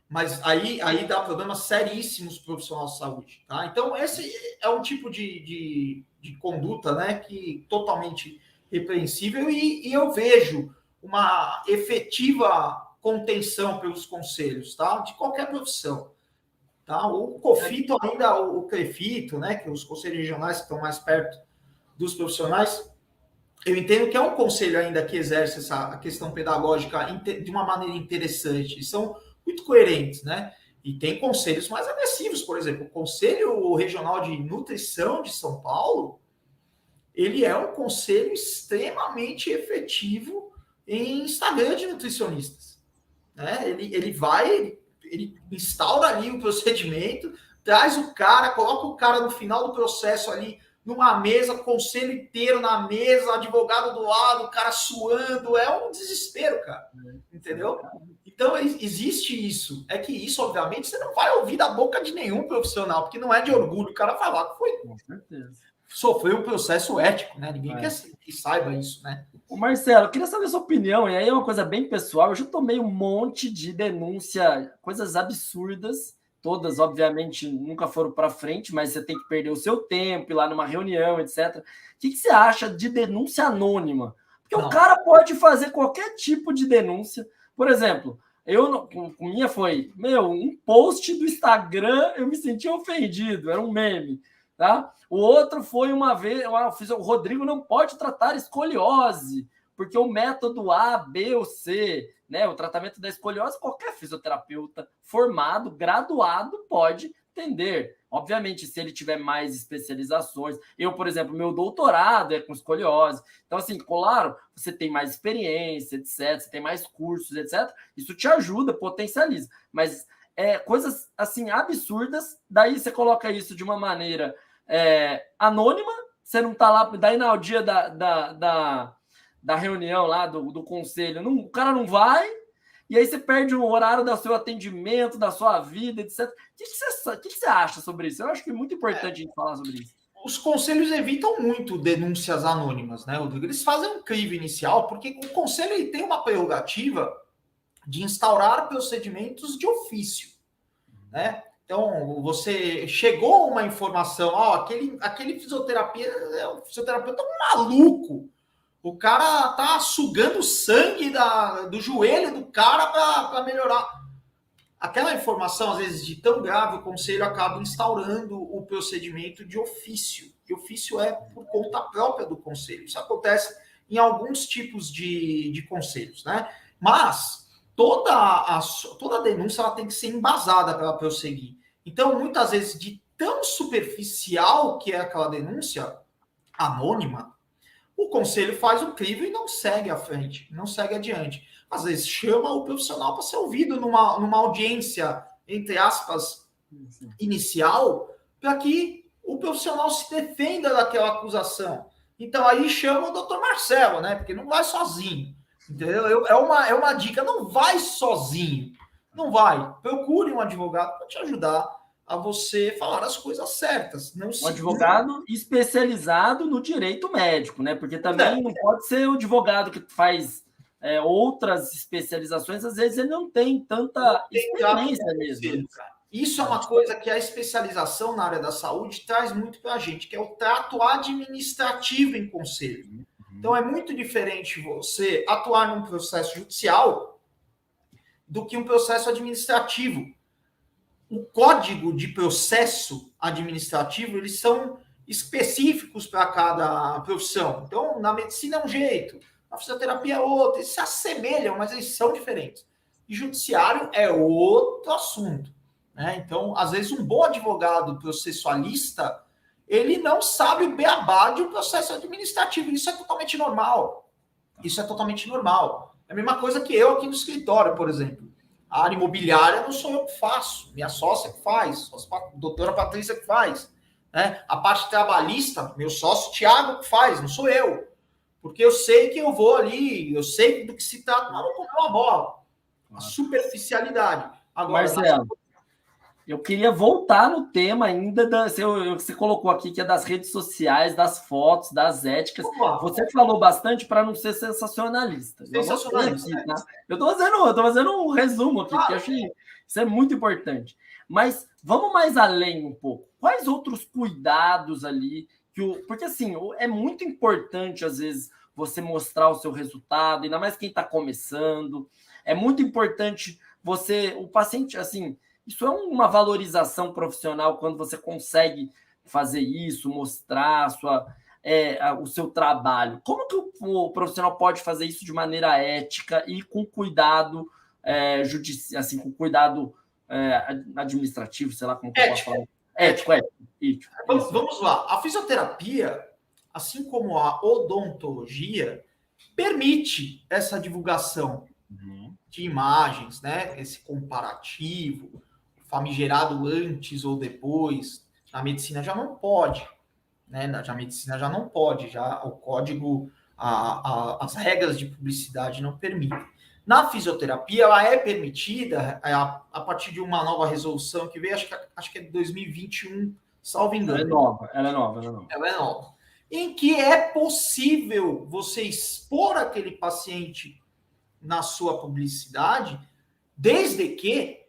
Mas aí dá problemas seríssimos para o profissional de saúde. Tá? Então, esse é um tipo de conduta, né, que totalmente repreensível e eu vejo uma efetiva contenção pelos conselhos, tá? De qualquer profissão. Tá? O COFITO ainda, o CREFITO, né? Que os conselhos regionais que estão mais perto dos profissionais, eu entendo que é um conselho ainda que exerce essa questão pedagógica de uma maneira interessante. E são muito coerentes, né? E tem conselhos mais agressivos, por exemplo, o Conselho Regional de Nutrição de São Paulo, ele é um conselho extremamente efetivo em Instagram de nutricionistas. Né? Ele instaura ali o procedimento, traz o cara, coloca o cara no final do processo ali numa mesa, conselho inteiro na mesa, advogado do lado, o cara suando, é um desespero, cara, entendeu? Então existe isso, é que isso obviamente você não vai ouvir da boca de nenhum profissional, porque não é de orgulho o cara falar que foi, com certeza, sofreu um processo ético, né? Ninguém quer que saiba isso, né? Ô Marcelo, eu queria saber a sua opinião, e aí é uma coisa bem pessoal, eu já tomei um monte de denúncia, coisas absurdas, todas, obviamente, nunca foram para frente, mas você tem que perder o seu tempo, ir lá numa reunião, etc. O que você acha de denúncia anônima? Porque o cara pode fazer qualquer tipo de denúncia. Por exemplo, com minha foi, um post do Instagram, eu me senti ofendido, era um meme. Tá? O outro foi uma vez, o Rodrigo não pode tratar escoliose, porque o método A, B ou C, né, o tratamento da escoliose, qualquer fisioterapeuta formado, graduado, pode entender. Obviamente, se ele tiver mais especializações, eu, por exemplo, meu doutorado é com escoliose. Então, assim, claro, você tem mais experiência, etc., você tem mais cursos, etc., isso te ajuda, potencializa. Mas coisas, assim, absurdas, daí você coloca isso de uma maneira anônima, você não tá lá, daí no dia da reunião lá, do conselho, o cara não vai, e aí você perde o horário do seu atendimento, da sua vida, etc. O que você acha sobre isso? Eu acho que é muito importante a gente falar sobre isso. Os conselhos evitam muito denúncias anônimas, né, Rodrigo? Eles fazem um crivo inicial, porque o conselho ele tem uma prerrogativa de instaurar procedimentos de ofício, né? Então, você chegou a uma informação, aquele fisioterapeuta é um maluco. O cara tá sugando sangue do joelho do cara para melhorar. Aquela informação, às vezes, de tão grave, o conselho acaba instaurando o procedimento de ofício. E ofício é por conta própria do conselho. Isso acontece em alguns tipos de conselhos, né? Mas toda denúncia ela tem que ser embasada para ela prosseguir. Então, muitas vezes, de tão superficial que é aquela denúncia anônima, o conselho faz o crivo e não segue à frente, não segue adiante. Às vezes chama o profissional para ser ouvido numa audiência, entre aspas, inicial, para que o profissional se defenda daquela acusação. Então aí chama o doutor Marcelo, né? Porque não vai sozinho. Entendeu? É uma dica, não vai sozinho. Não vai. Procure um advogado para te ajudar a você falar as coisas certas. Não um advogado especializado no direito médico, né? Porque também não pode ser o advogado que faz outras especializações, às vezes ele não tem tanta experiência mesmo. Isso é uma coisa que a especialização na área da saúde traz muito para a gente, que é o trato administrativo em conselho. Então é muito diferente você atuar num processo judicial do que um processo administrativo. O código de processo administrativo, eles são específicos para cada profissão. Então, na medicina é um jeito, na fisioterapia é outro, eles se assemelham, mas eles são diferentes. E judiciário é outro assunto, né? Então, às vezes, um bom advogado processualista, ele não sabe o beabá de um processo administrativo. Isso é totalmente normal. Isso é totalmente normal. É a mesma coisa que eu aqui no escritório, por exemplo. A área imobiliária não sou eu que faço, minha sócia que faz, a doutora Patrícia que faz. Né? A parte trabalhista, meu sócio Tiago que faz, não sou eu. Porque eu sei que eu vou ali, eu sei do que se trata, mas não comer uma bola. A superficialidade. Agora, Marcelo, eu queria voltar no tema ainda, você colocou aqui que é das redes sociais, das fotos, das éticas. Você falou bastante para não ser sensacionalista. Sensacionalista. Aqui, tá? Eu estou fazendo um resumo aqui, porque eu achei isso é muito importante. Mas vamos mais além um pouco. Quais outros cuidados ali? Porque assim, é muito importante, às vezes, você mostrar o seu resultado, ainda mais quem está começando. É muito importante o paciente, assim. Isso é uma valorização profissional quando você consegue fazer isso, mostrar o seu trabalho. Como que o profissional pode fazer isso de maneira ética e com cuidado assim, com cuidado administrativo, sei lá como que eu posso falar? Ético. Vamos lá. A fisioterapia, assim como a odontologia, permite essa divulgação de imagens, né? Esse comparativo, famigerado antes ou depois. Na medicina já não pode, né? Na medicina já não pode, já o código, as regras de publicidade não permitem. Na fisioterapia, ela é permitida a partir de uma nova resolução que veio, acho que é de 2021, salvo engano. Ela é nova. Ela é nova. Em que é possível você expor aquele paciente na sua publicidade, desde que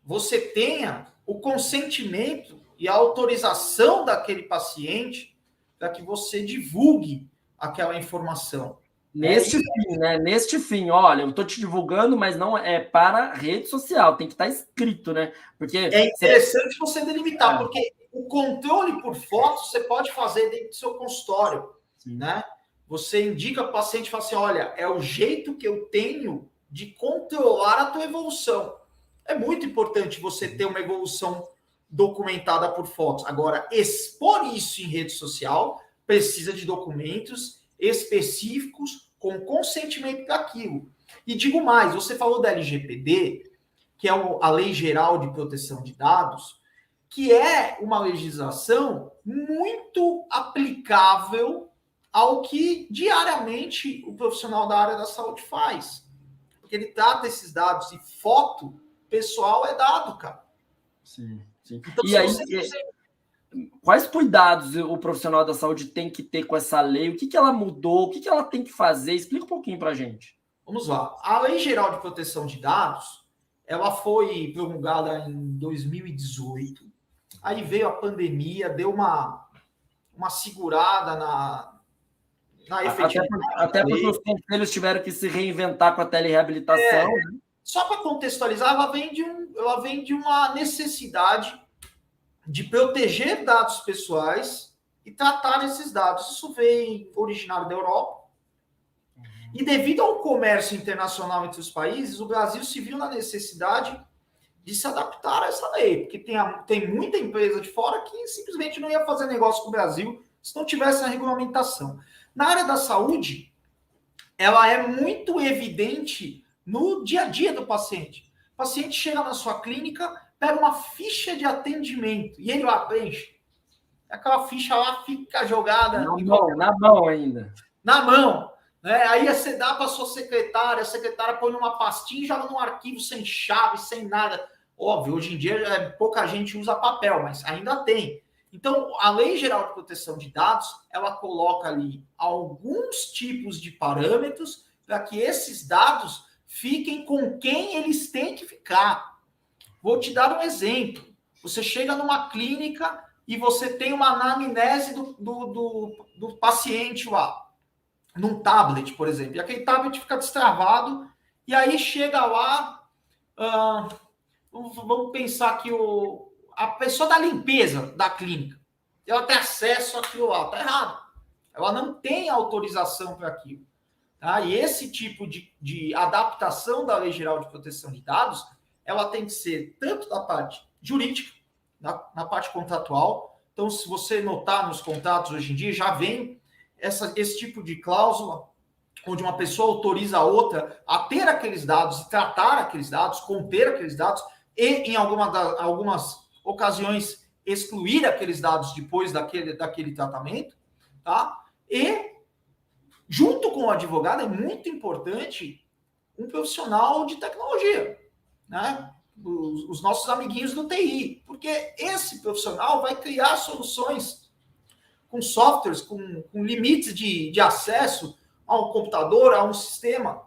você tenha o consentimento e a autorização daquele paciente para que você divulgue aquela informação. Neste fim, né? Neste fim, olha, eu estou te divulgando, mas não é para rede social, tem que estar escrito, né? Porque é interessante você delimitar, porque o controle por foto você pode fazer dentro do seu consultório, né? Você indica para o paciente e fala assim, olha, é o jeito que eu tenho de controlar a tua evolução. É muito importante você ter uma evolução documentada por fotos. Agora, expor isso em rede social precisa de documentos específicos com consentimento daquilo. E digo mais, você falou da LGPD, que é a Lei Geral de Proteção de Dados, que é uma legislação muito aplicável ao que diariamente o profissional da área da saúde faz. Porque ele trata esses dados e foto pessoal é dado, cara. Sim, sim. Então, e aí, quais cuidados o profissional da saúde tem que ter com essa lei? O que ela mudou? O que ela tem que fazer? Explica um pouquinho para a gente. Vamos lá. A Lei Geral de Proteção de Dados, ela foi promulgada em 2018. Aí veio a pandemia, deu uma segurada na efetividade. Até porque os conselhos tiveram que se reinventar com a telereabilitação. Só para contextualizar, ela vem de uma necessidade de proteger dados pessoais e tratar esses dados. Isso veio originário da Europa. E devido ao comércio internacional entre os países, o Brasil se viu na necessidade de se adaptar a essa lei, porque tem muita empresa de fora que simplesmente não ia fazer negócio com o Brasil se não tivesse a regulamentação. Na área da saúde, ela é muito evidente no dia a dia do paciente. O paciente chega na sua clínica, pega uma ficha de atendimento e ele lá preenche. Aquela ficha lá fica jogada... Na mão ainda. Na mão. Né? Aí você dá para sua secretária, a secretária põe numa pastinha e joga num arquivo sem chave, sem nada. Óbvio, hoje em dia pouca gente usa papel, mas ainda tem. Então, a Lei Geral de Proteção de Dados, ela coloca ali alguns tipos de parâmetros para que esses dados fiquem com quem eles têm que ficar. Vou te dar um exemplo. Você chega numa clínica e você tem uma anamnese do paciente lá, num tablet, por exemplo. E aquele tablet fica destravado, e aí chega lá, vamos pensar que a pessoa da limpeza da clínica, ela tem acesso àquilo lá, tá errado. Ela não tem autorização para aquilo. Tá? E esse tipo de adaptação da Lei Geral de Proteção de Dados, ela tem que ser tanto da parte jurídica, na parte contratual. Então, se você notar nos contratos hoje em dia, já vem esse tipo de cláusula, onde uma pessoa autoriza a outra a ter aqueles dados e tratar aqueles dados, conter aqueles dados, e em algumas ocasiões excluir aqueles dados depois daquele tratamento, tá? E, junto com o advogado, é muito importante um profissional de tecnologia, né? Os nossos amiguinhos do TI, porque esse profissional vai criar soluções com softwares, com limites de acesso a um computador, a um sistema,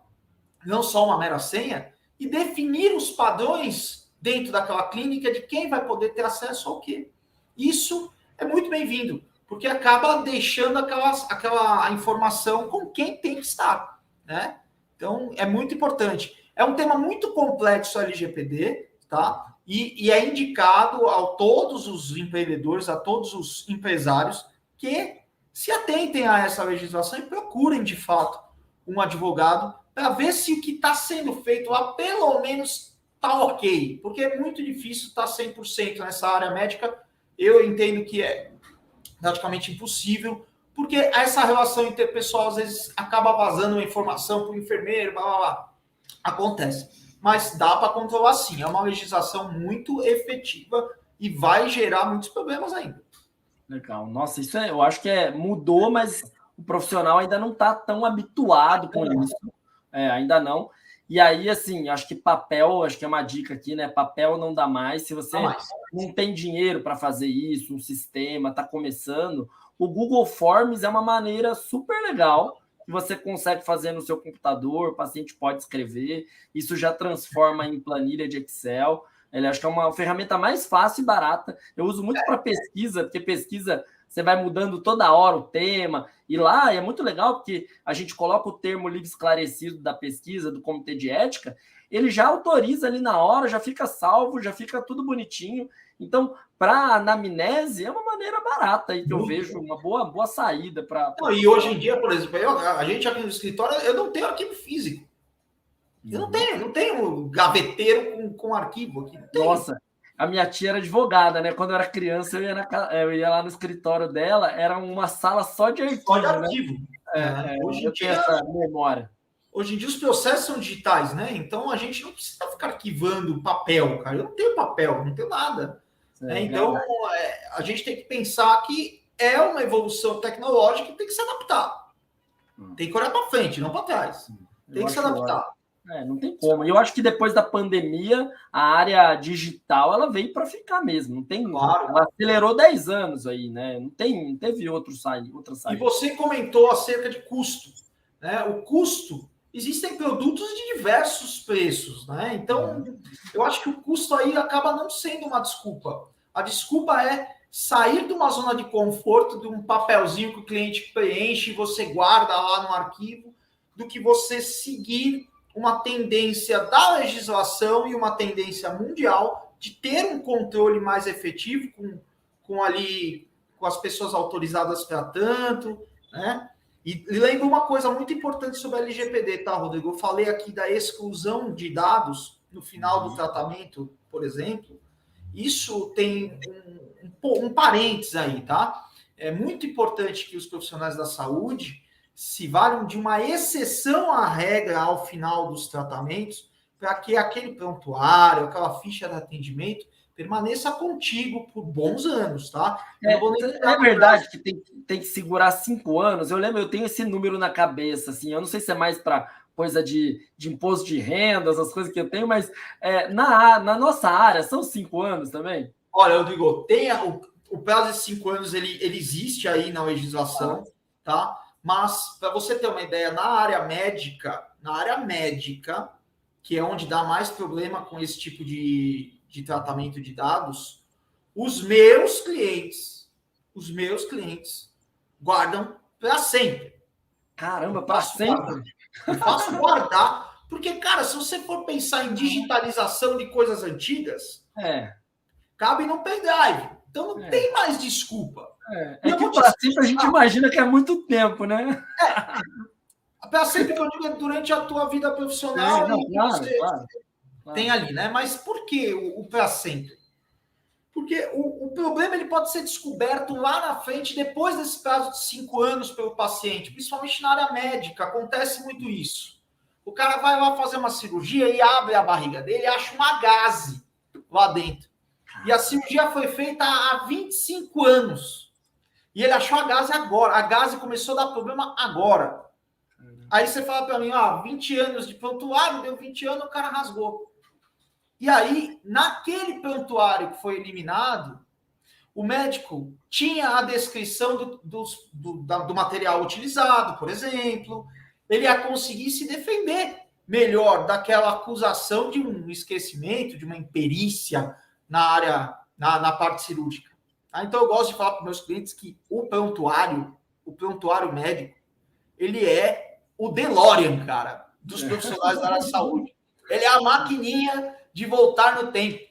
não só uma mera senha, e definir os padrões dentro daquela clínica de quem vai poder ter acesso ao quê. Isso é muito bem-vindo, porque acaba deixando aquela informação com quem tem que estar, né? Então, é muito importante. É um tema muito complexo, a LGPD, tá? E é indicado a todos os empreendedores, a todos os empresários, que se atentem a essa legislação e procurem, de fato, um advogado para ver se o que está sendo feito lá, pelo menos, está ok. Porque é muito difícil estar 100% nessa área médica. Eu entendo que é praticamente impossível, porque essa relação interpessoal, às vezes, acaba vazando uma informação para o enfermeiro, blá, blá, blá. Acontece. Mas dá para controlar, sim. É uma legislação muito efetiva e vai gerar muitos problemas ainda. Legal. Nossa, isso eu acho que mudou, mas o profissional ainda não está tão habituado com isso. Ainda não. E aí, assim, acho que papel, acho que é uma dica aqui, né? Papel não dá mais. Se você não tem dinheiro para fazer isso, um sistema, está começando, o Google Forms é uma maneira super legal que você consegue fazer no seu computador, o paciente pode escrever, isso já transforma em planilha de Excel. Ele acho que é uma ferramenta mais fácil e barata. Eu uso muito para pesquisa, porque pesquisa você vai mudando toda hora o tema. E lá é muito legal, porque a gente coloca o termo livre esclarecido da pesquisa, do comitê de ética, ele já autoriza ali na hora, já fica salvo, já fica tudo bonitinho. Então, para anamnese, é uma maneira barata aí que eu vejo, uma boa saída para... E hoje em dia, por exemplo, a gente aqui no escritório, eu não tenho arquivo físico. Eu não tenho gaveteiro com arquivo aqui. Nossa, a minha tia era advogada, né? Quando eu era criança, eu ia lá no escritório dela, era uma sala só de arquivo, Só de né? arquivo. Hoje em Eu tenho dia, essa memória. hoje em dia os processos são digitais, né? Então a gente não precisa ficar arquivando papel, cara. Eu não tenho papel, não tenho nada. Então a gente tem que pensar que é uma evolução tecnológica que tem que se adaptar. Tem que olhar para frente, não para trás. Tem que se adaptar. Não tem como. E eu acho que depois da pandemia, a área digital ela veio para ficar mesmo. Não tem, claro. Ela acelerou 10 anos aí, né? Não teve outra saída. E você comentou acerca de custo, né? O custo, existem produtos de diversos preços, né? Então, eu acho que o custo aí acaba não sendo uma desculpa. A desculpa é sair de uma zona de conforto, de um papelzinho que o cliente preenche e você guarda lá no arquivo, do que você seguir uma tendência da legislação e uma tendência mundial de ter um controle mais efetivo com as pessoas autorizadas para tanto, né? E lembro uma coisa muito importante sobre a LGPD, tá, Rodrigo? Eu falei aqui da exclusão de dados no final do tratamento, por exemplo. Isso tem um parênteses aí, tá? É muito importante que os profissionais da saúde se valham de uma exceção à regra ao final dos tratamentos, para que aquele prontuário, aquela ficha de atendimento permaneça contigo por bons anos, tá? É verdade que tem que segurar 5 anos. Eu lembro, eu tenho esse número na cabeça, assim. Eu não sei se é mais para coisa de imposto de renda, essas coisas que eu tenho, mas na nossa área são 5 anos também? Olha, Rodrigo, o prazo de 5 anos ele existe aí na legislação, tá? Mas, para você ter uma ideia, na área médica, que é onde dá mais problema com esse tipo de tratamento de dados, os meus clientes guardam para sempre. Caramba, para sempre? Eu faço guardar, porque, cara, se você for pensar em digitalização de coisas antigas, cabe no pendrive. Então não tem mais desculpa. É que para sempre a gente imagina que é muito tempo, né? Para sempre que eu digo é durante a tua vida profissional claro. Tem ali, né? Mas por que o para sempre? Porque o problema ele pode ser descoberto lá na frente, depois desse prazo de 5 anos pelo paciente, principalmente na área médica, acontece muito isso. O cara vai lá fazer uma cirurgia e abre a barriga dele e acha uma gaze lá dentro. E a cirurgia foi feita há 25 anos. E ele achou a gaze agora. A gaze começou a dar problema agora. Aí você fala para mim, 20 anos de prontuário, deu 20 anos, o cara rasgou. E aí, naquele prontuário que foi eliminado, o médico tinha a descrição do material utilizado, por exemplo, ele ia conseguir se defender melhor daquela acusação de um esquecimento, de uma imperícia na área, na parte cirúrgica. Então, eu gosto de falar para meus clientes que o prontuário médico, ele é o DeLorean, cara, dos profissionais da área de saúde. Ele é a maquininha de voltar no tempo.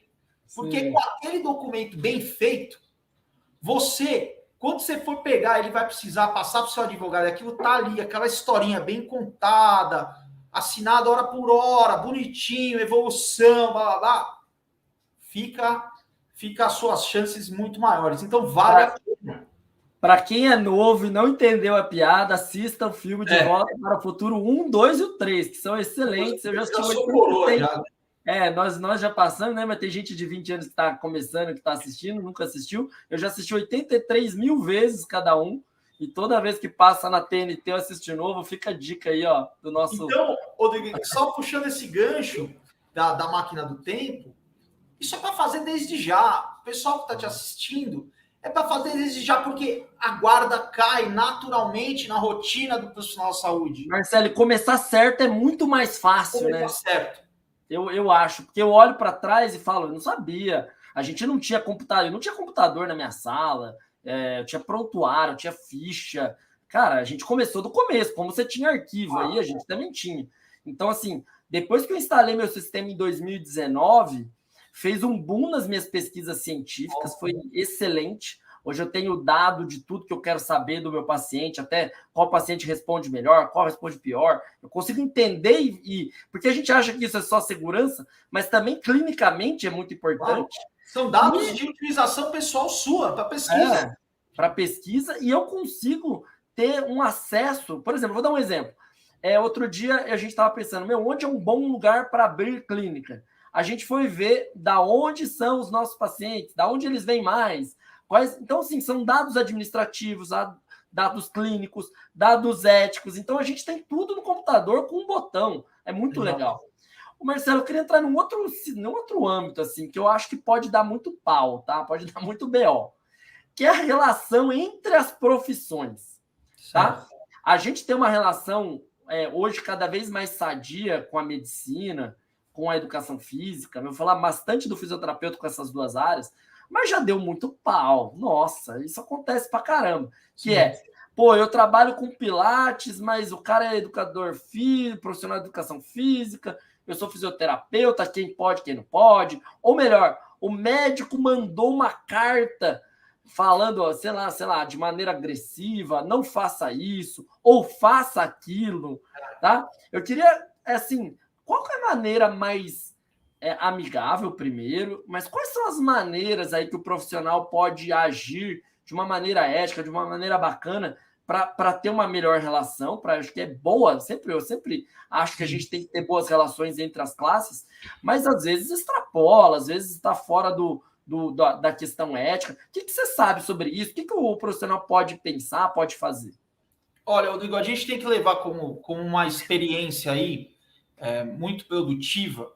Porque com aquele documento bem feito, quando você for pegar, ele vai precisar passar para o seu advogado, aquilo tá ali, aquela historinha bem contada, assinada hora por hora, bonitinho, evolução, blá, blá, blá. Fica as suas chances muito maiores. Então, vale a pena. Para quem é novo e não entendeu a piada, assista o filme De Volta para o Futuro 1, 2 e o 3, que são excelentes. Eu já assisti nós já passamos, né? Mas tem gente de 20 anos que está começando, que está assistindo, nunca assistiu. Eu já assisti 83 mil vezes cada um. E toda vez que passa na TNT eu assisto de novo, fica a dica aí, ó, do nosso... Então, Rodrigo, só puxando esse gancho da máquina do tempo, isso é para fazer desde já. O pessoal que está te assistindo, é para fazer desde já, porque a guarda cai naturalmente na rotina do profissional de saúde. Marcelo, começar certo é muito mais fácil, né? Certo. Eu acho, porque eu olho para trás e falo, eu não sabia. A gente não tinha computador, eu não tinha computador na minha sala, eu tinha prontuário, eu tinha ficha. Cara, a gente começou do começo, como você tinha arquivo aí, a gente também tinha. Então, assim, depois que eu instalei meu sistema em 2019, fez um boom nas minhas pesquisas científicas, foi excelente. Hoje eu tenho dado de tudo que eu quero saber do meu paciente, até qual paciente responde melhor, qual responde pior. Eu consigo entender porque a gente acha que isso é só segurança, mas também clinicamente é muito importante. São dados de utilização pessoal sua, para pesquisa. Para pesquisa, e eu consigo ter um acesso. Por exemplo, vou dar um exemplo. Outro dia a gente estava pensando, onde é um bom lugar para abrir clínica? A gente foi ver da onde são os nossos pacientes, da onde eles vêm mais. Então, assim, são dados administrativos, dados clínicos, dados éticos. Então, a gente tem tudo no computador com um botão. É muito legal. O Marcelo, eu queria entrar num outro âmbito, assim, que eu acho que pode dar muito pau, tá? Pode dar muito BO. Que é a relação entre as profissões, tá? A gente tem uma relação hoje cada vez mais sadia com a medicina, com a educação física. Eu vou falar bastante do fisioterapeuta com essas duas áreas, mas já deu muito pau. Nossa, isso acontece pra caramba. Eu trabalho com pilates, mas o cara é educador físico, profissional de educação física, eu sou fisioterapeuta, quem pode, quem não pode. Ou melhor, o médico mandou uma carta falando, sei lá, de maneira agressiva, não faça isso, ou faça aquilo, tá? Eu queria, assim, qual que é a maneira mais amigável primeiro, mas quais são as maneiras aí que o profissional pode agir de uma maneira ética, de uma maneira bacana, para ter uma melhor relação, acho que é boa, eu sempre acho que a gente tem que ter boas relações entre as classes, mas às vezes extrapola, às vezes está fora da questão ética. O que você sabe sobre isso? O que o profissional pode pensar, pode fazer? Olha, Rodrigo, a gente tem que levar como uma experiência aí muito produtiva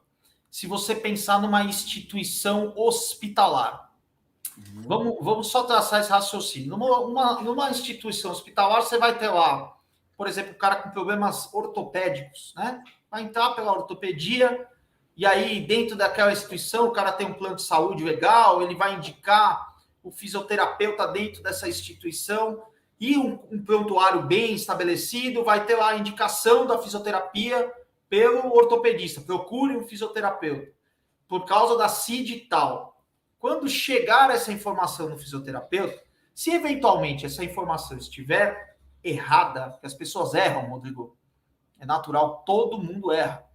se você pensar numa instituição hospitalar. Vamos só traçar esse raciocínio. Numa instituição hospitalar, você vai ter lá, por exemplo, o cara com problemas ortopédicos, né? Vai entrar pela ortopedia, e aí dentro daquela instituição o cara tem um plano de saúde legal, ele vai indicar o fisioterapeuta dentro dessa instituição, e um prontuário bem estabelecido, vai ter lá a indicação da fisioterapia pelo ortopedista. Procure um fisioterapeuta por causa da CID e tal. Quando chegar essa informação no fisioterapeuta, se eventualmente essa informação estiver errada, porque as pessoas erram, Rodrigo, é natural, todo mundo erra.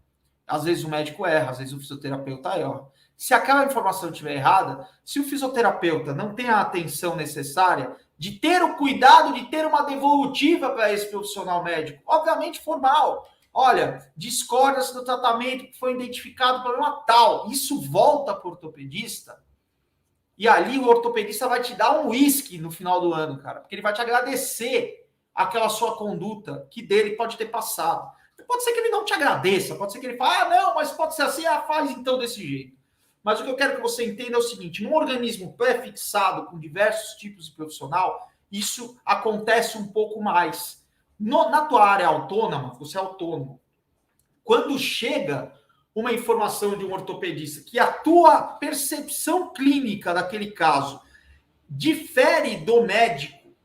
Às vezes o médico erra, às vezes o fisioterapeuta erra. Se aquela informação estiver errada, se o fisioterapeuta não tem a atenção necessária de ter o cuidado de ter uma devolutiva para esse profissional médico, obviamente formal. Olha, discórdia do tratamento que foi identificado problema tal. Isso volta para o ortopedista. E ali o ortopedista vai te dar um uísque no final do ano, cara. Porque ele vai te agradecer aquela sua conduta que dele pode ter passado. Pode ser que ele não te agradeça, pode ser que ele fale, não, mas pode ser assim, faz então desse jeito. Mas o que eu quero que você entenda é o seguinte, num organismo pré-fixado com diversos tipos de profissional, isso acontece um pouco mais. Na tua área autônoma, você é autônomo. Quando chega uma informação de um ortopedista que a tua percepção clínica daquele caso difere do médico,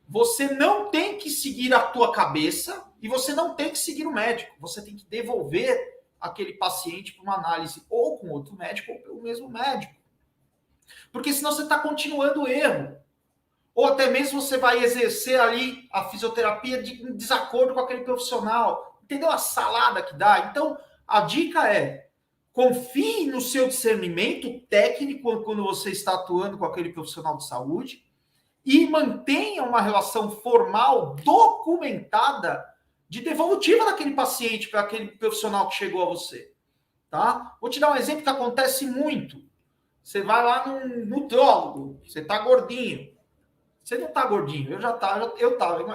você não tem que seguir a tua cabeça e você não tem que seguir o médico. Você tem que devolver aquele paciente para uma análise ou com outro médico ou pelo mesmo médico. Porque senão você está continuando o erro. Ou até mesmo você vai exercer ali a fisioterapia em desacordo com aquele profissional. Entendeu a salada que dá? Então, a dica é, confie no seu discernimento técnico quando você está atuando com aquele profissional de saúde e mantenha uma relação formal, documentada, de devolutiva daquele paciente para aquele profissional que chegou a você. Tá? Vou te dar um exemplo que acontece muito. Você vai lá num nutrólogo, você está gordinho. Você não está gordinho, eu estava,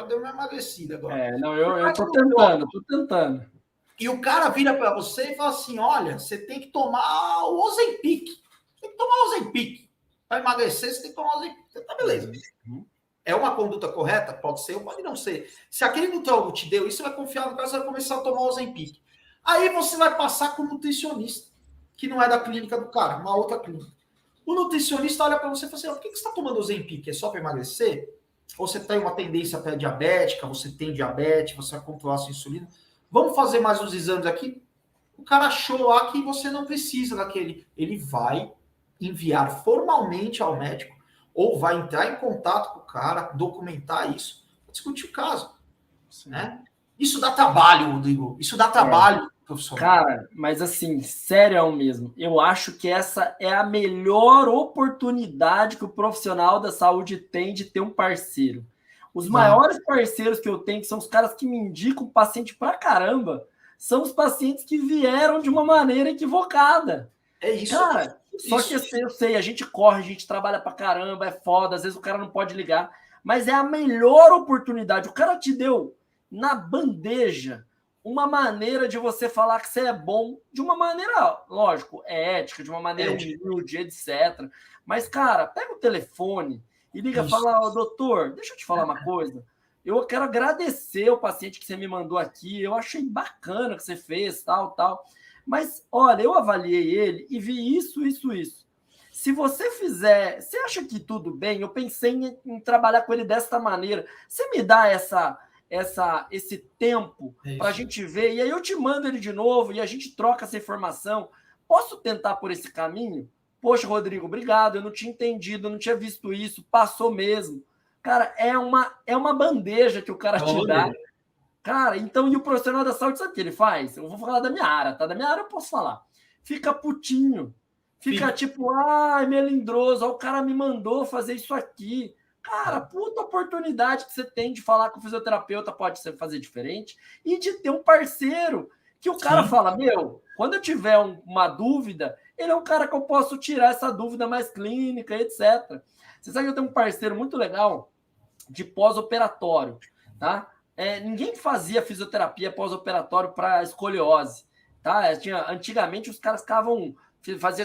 deu uma emagrecida agora. Eu estou tentando. E o cara vira para você e fala assim, olha, você tem que tomar o Ozempic. Tem que tomar o Ozempic. Para emagrecer, você tem que tomar o Ozempic. Tá, beleza. É uma conduta correta? Pode ser ou pode não ser. Se aquele nutrólogo te deu isso, você vai confiar no cara, você vai começar a tomar o Ozempic. Aí você vai passar com o nutricionista, que não é da clínica do cara, uma outra clínica. O nutricionista olha para você e fala assim, por que você está tomando Ozempic? É só para emagrecer? Ou você tem uma tendência pré-diabética, você tem diabetes, você vai controlar a sua insulina? Vamos fazer mais uns exames aqui? O cara achou lá que você não precisa daquele. Ele vai enviar formalmente ao médico ou vai entrar em contato com o cara, documentar isso, discutir o caso. Né? Isso dá trabalho, Rodrigo. Isso dá trabalho profissional. Cara, mas assim, sério mesmo, eu acho que essa é a melhor oportunidade que o profissional da saúde tem de ter um parceiro. Os maiores parceiros que eu tenho, que são os caras que me indicam o paciente pra caramba, são os pacientes que vieram de uma maneira equivocada. É isso. Cara, só que eu sei, a gente corre, a gente trabalha pra caramba, é foda, às vezes o cara não pode ligar, mas é a melhor oportunidade. O cara te deu na bandeja uma maneira de você falar que você é bom, de uma maneira, lógico, ética, de uma maneira humilde, etc. Mas, cara, pega o telefone e liga e fala, doutor, deixa eu te falar uma coisa. Eu quero agradecer o paciente que você me mandou aqui, eu achei bacana que você fez, tal. Mas, olha, eu avaliei ele e vi isso. Se você fizer, você acha que tudo bem? Eu pensei em trabalhar com ele desta maneira. Você me dá esse tempo para a gente ver, e aí eu te mando ele de novo e a gente troca essa informação. Posso tentar por esse caminho? Poxa, Rodrigo, obrigado, eu não tinha entendido, eu não tinha visto isso, passou mesmo. Cara, é uma bandeja que o cara te dá. Cara, então, e o profissional da saúde, sabe o que ele faz? Eu vou falar da minha área, tá? Da minha área eu posso falar. Fica putinho. Fica tipo, melindroso, o cara me mandou fazer isso aqui. Cara, puta oportunidade que você tem de falar com o fisioterapeuta, pode ser fazer diferente, e de ter um parceiro que o cara fala, quando eu tiver uma dúvida, ele é um cara que eu posso tirar essa dúvida mais clínica, etc. Você sabe que eu tenho um parceiro muito legal de pós-operatório, tá? Ninguém fazia fisioterapia pós-operatório para escoliose, tá? Antigamente os caras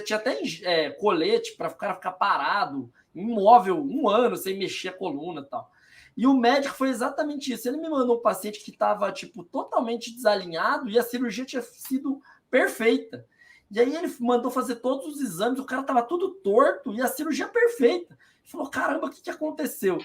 tinha até colete para o cara ficar parado, imóvel, 1 ano, sem mexer a coluna e tal. E o médico foi exatamente isso. Ele me mandou um paciente que estava, totalmente desalinhado e a cirurgia tinha sido perfeita. E aí ele mandou fazer todos os exames, o cara estava tudo torto e a cirurgia perfeita. Ele falou, caramba, o que aconteceu?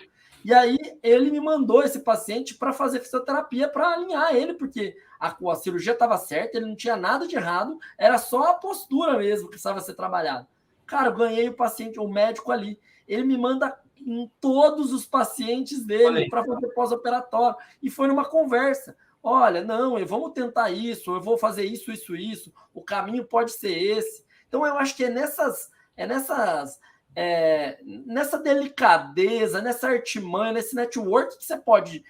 E aí ele me mandou esse paciente para fazer fisioterapia para alinhar ele, porque a cirurgia estava certa, ele não tinha nada de errado, era só a postura mesmo que precisava ser trabalhada. Cara, eu ganhei o médico ali. Ele me manda em todos os pacientes dele para fazer pós-operatório. E foi numa conversa. Olha, não, vamos tentar isso, eu vou fazer isso. O caminho pode ser esse. Então, eu acho que nessa delicadeza, nessa artimanha, nesse network que você pode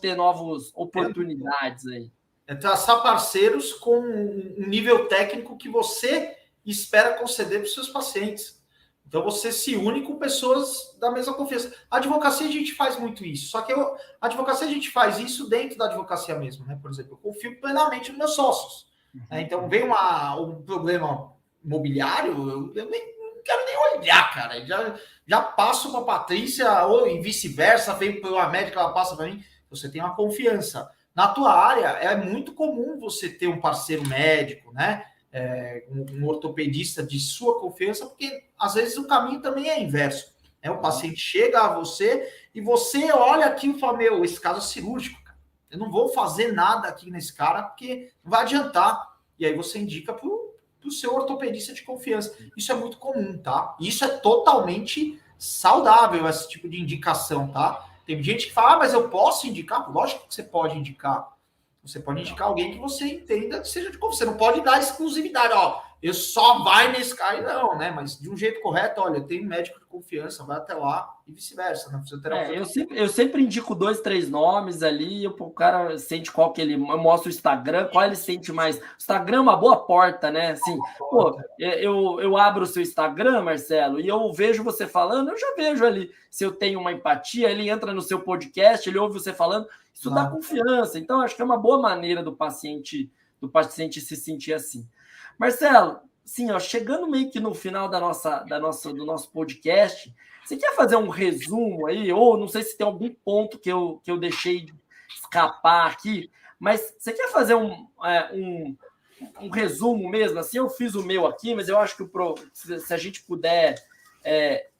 ter novas oportunidades aí. É traçar parceiros com um nível técnico que você espera conceder para os seus pacientes. Então, você se une com pessoas da mesma confiança. A advocacia, a gente faz muito isso. Só que a advocacia, a gente faz isso dentro da advocacia mesmo. Né? Por exemplo, eu confio plenamente nos meus sócios. Então, vem um problema imobiliário, eu não quero nem olhar, cara. Já passo para a Patrícia, ou e vice-versa, vem pela médica, ela passa para mim. Você tem uma confiança. Na tua área, é muito comum você ter um parceiro médico, né? Um ortopedista de sua confiança, porque às vezes o caminho também é inverso. O paciente chega a você e você olha aqui e fala, esse caso é cirúrgico, cara. Eu não vou fazer nada aqui nesse cara, porque não vai adiantar. E aí você indica para o seu ortopedista de confiança. Isso é muito comum, tá? Isso é totalmente saudável, esse tipo de indicação, tá? Tem gente que fala, mas eu posso indicar? Lógico que você pode indicar. Você pode indicar alguém que você entenda que seja de confiança. Você não pode dar exclusividade, eu só vai nesse cara, não, né? Mas de um jeito correto, olha, eu tenho um médico de confiança, vai até lá e vice-versa, né? Eu sempre indico 2, 3 nomes ali, o cara sente qual que ele... Eu mostro o Instagram, qual ele sente mais. O Instagram é uma boa porta, né? Assim, eu abro o seu Instagram, Marcelo, e eu vejo você falando, eu já vejo ali se eu tenho uma empatia, ele entra no seu podcast, ele ouve você falando, isso dá confiança. Então, acho que é uma boa maneira do paciente se sentir assim. Marcelo, sim, chegando meio que no final do nosso podcast, você quer fazer um resumo aí? Ou não sei se tem algum ponto que eu deixei escapar aqui, mas você quer fazer um resumo mesmo? Assim, eu fiz o meu aqui, mas eu acho que se a gente puder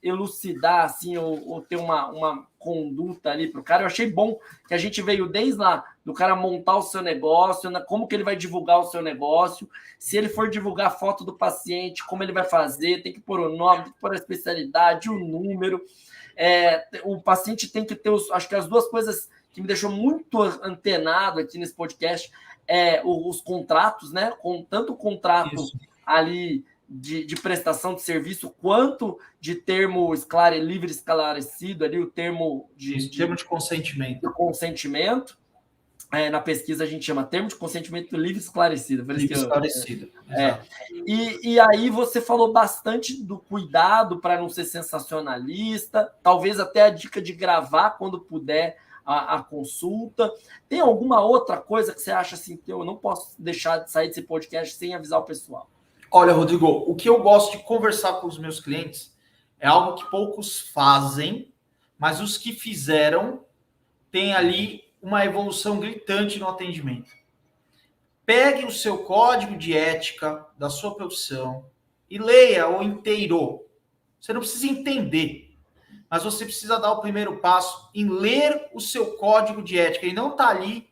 elucidar, assim, ou ter uma conduta ali para o cara. Eu achei bom que a gente veio desde lá do cara montar o seu negócio, como que ele vai divulgar o seu negócio, se ele for divulgar foto do paciente, como ele vai fazer, tem que pôr o nome, tem que pôr a especialidade, o número. O paciente tem que ter, acho que as duas coisas que me deixou muito antenado aqui nesse podcast os contratos, né? Tanto o contrato ali de prestação de serviço, quanto de termo livre esclarecido, ali o termo termo de consentimento. Consentimento. Na pesquisa a gente chama termo de consentimento livre esclarecido. Livre esclarecido. E aí você falou bastante do cuidado para não ser sensacionalista, talvez até a dica de gravar quando puder a consulta. Tem alguma outra coisa que você acha assim que eu não posso deixar de sair desse podcast sem avisar o pessoal? Olha, Rodrigo, o que eu gosto de conversar com os meus clientes é algo que poucos fazem, mas os que fizeram têm ali uma evolução gritante no atendimento. Pegue o seu código de ética da sua profissão e leia-o inteiro. Você não precisa entender, mas você precisa dar o primeiro passo em ler o seu código de ética. Ele não está ali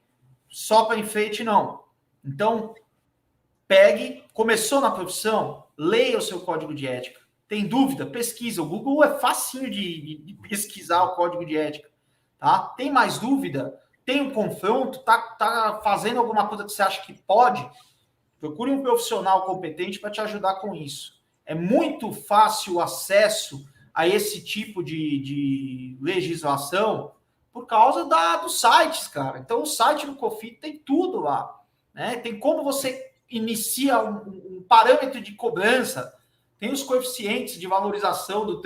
só para enfeite, não. Então, pegue, começou na profissão, leia o seu código de ética. Tem dúvida? Pesquisa. O Google é facinho de pesquisar o código de ética. Tá? Tem mais dúvida? Tem um confronto? Tá fazendo alguma coisa que você acha que pode? Procure um profissional competente para te ajudar com isso. É muito fácil o acesso a esse tipo de legislação por causa dos sites, cara. Então, o site do COFIT tem tudo lá. Né? Tem como você inicia um parâmetro de cobrança, tem os coeficientes de valorização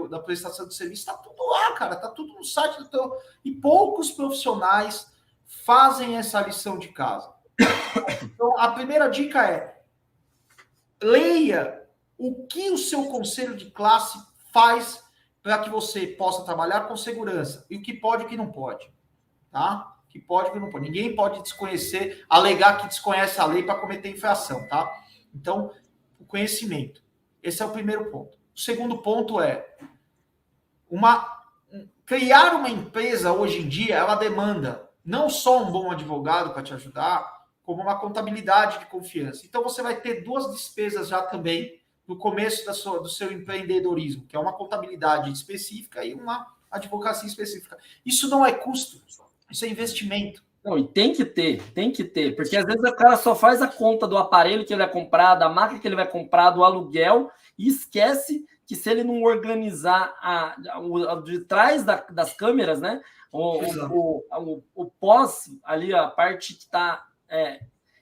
da prestação de serviço, está tudo lá, cara, está tudo no site do teu. E poucos profissionais fazem essa lição de casa. Então, a primeira dica é: leia o que o seu conselho de classe faz para que você possa trabalhar com segurança, e o que pode e o que não pode. Tá? Que pode e o que não pode. Ninguém pode desconhecer, alegar que desconhece a lei para cometer infração, tá? Então, o conhecimento. Esse é o primeiro ponto. O segundo ponto é criar uma empresa hoje em dia, ela demanda não só um bom advogado para te ajudar, como uma contabilidade de confiança. Então, você vai ter duas despesas já também no começo do seu empreendedorismo, que é uma contabilidade específica e uma advocacia específica. Isso não é custo, isso é investimento. Não, e tem que ter, porque às vezes o cara só faz a conta do aparelho que ele vai comprar, da máquina que ele vai comprar, do aluguel, e esquece que se ele não organizar de trás das câmeras, né? O pós, ali, a parte que está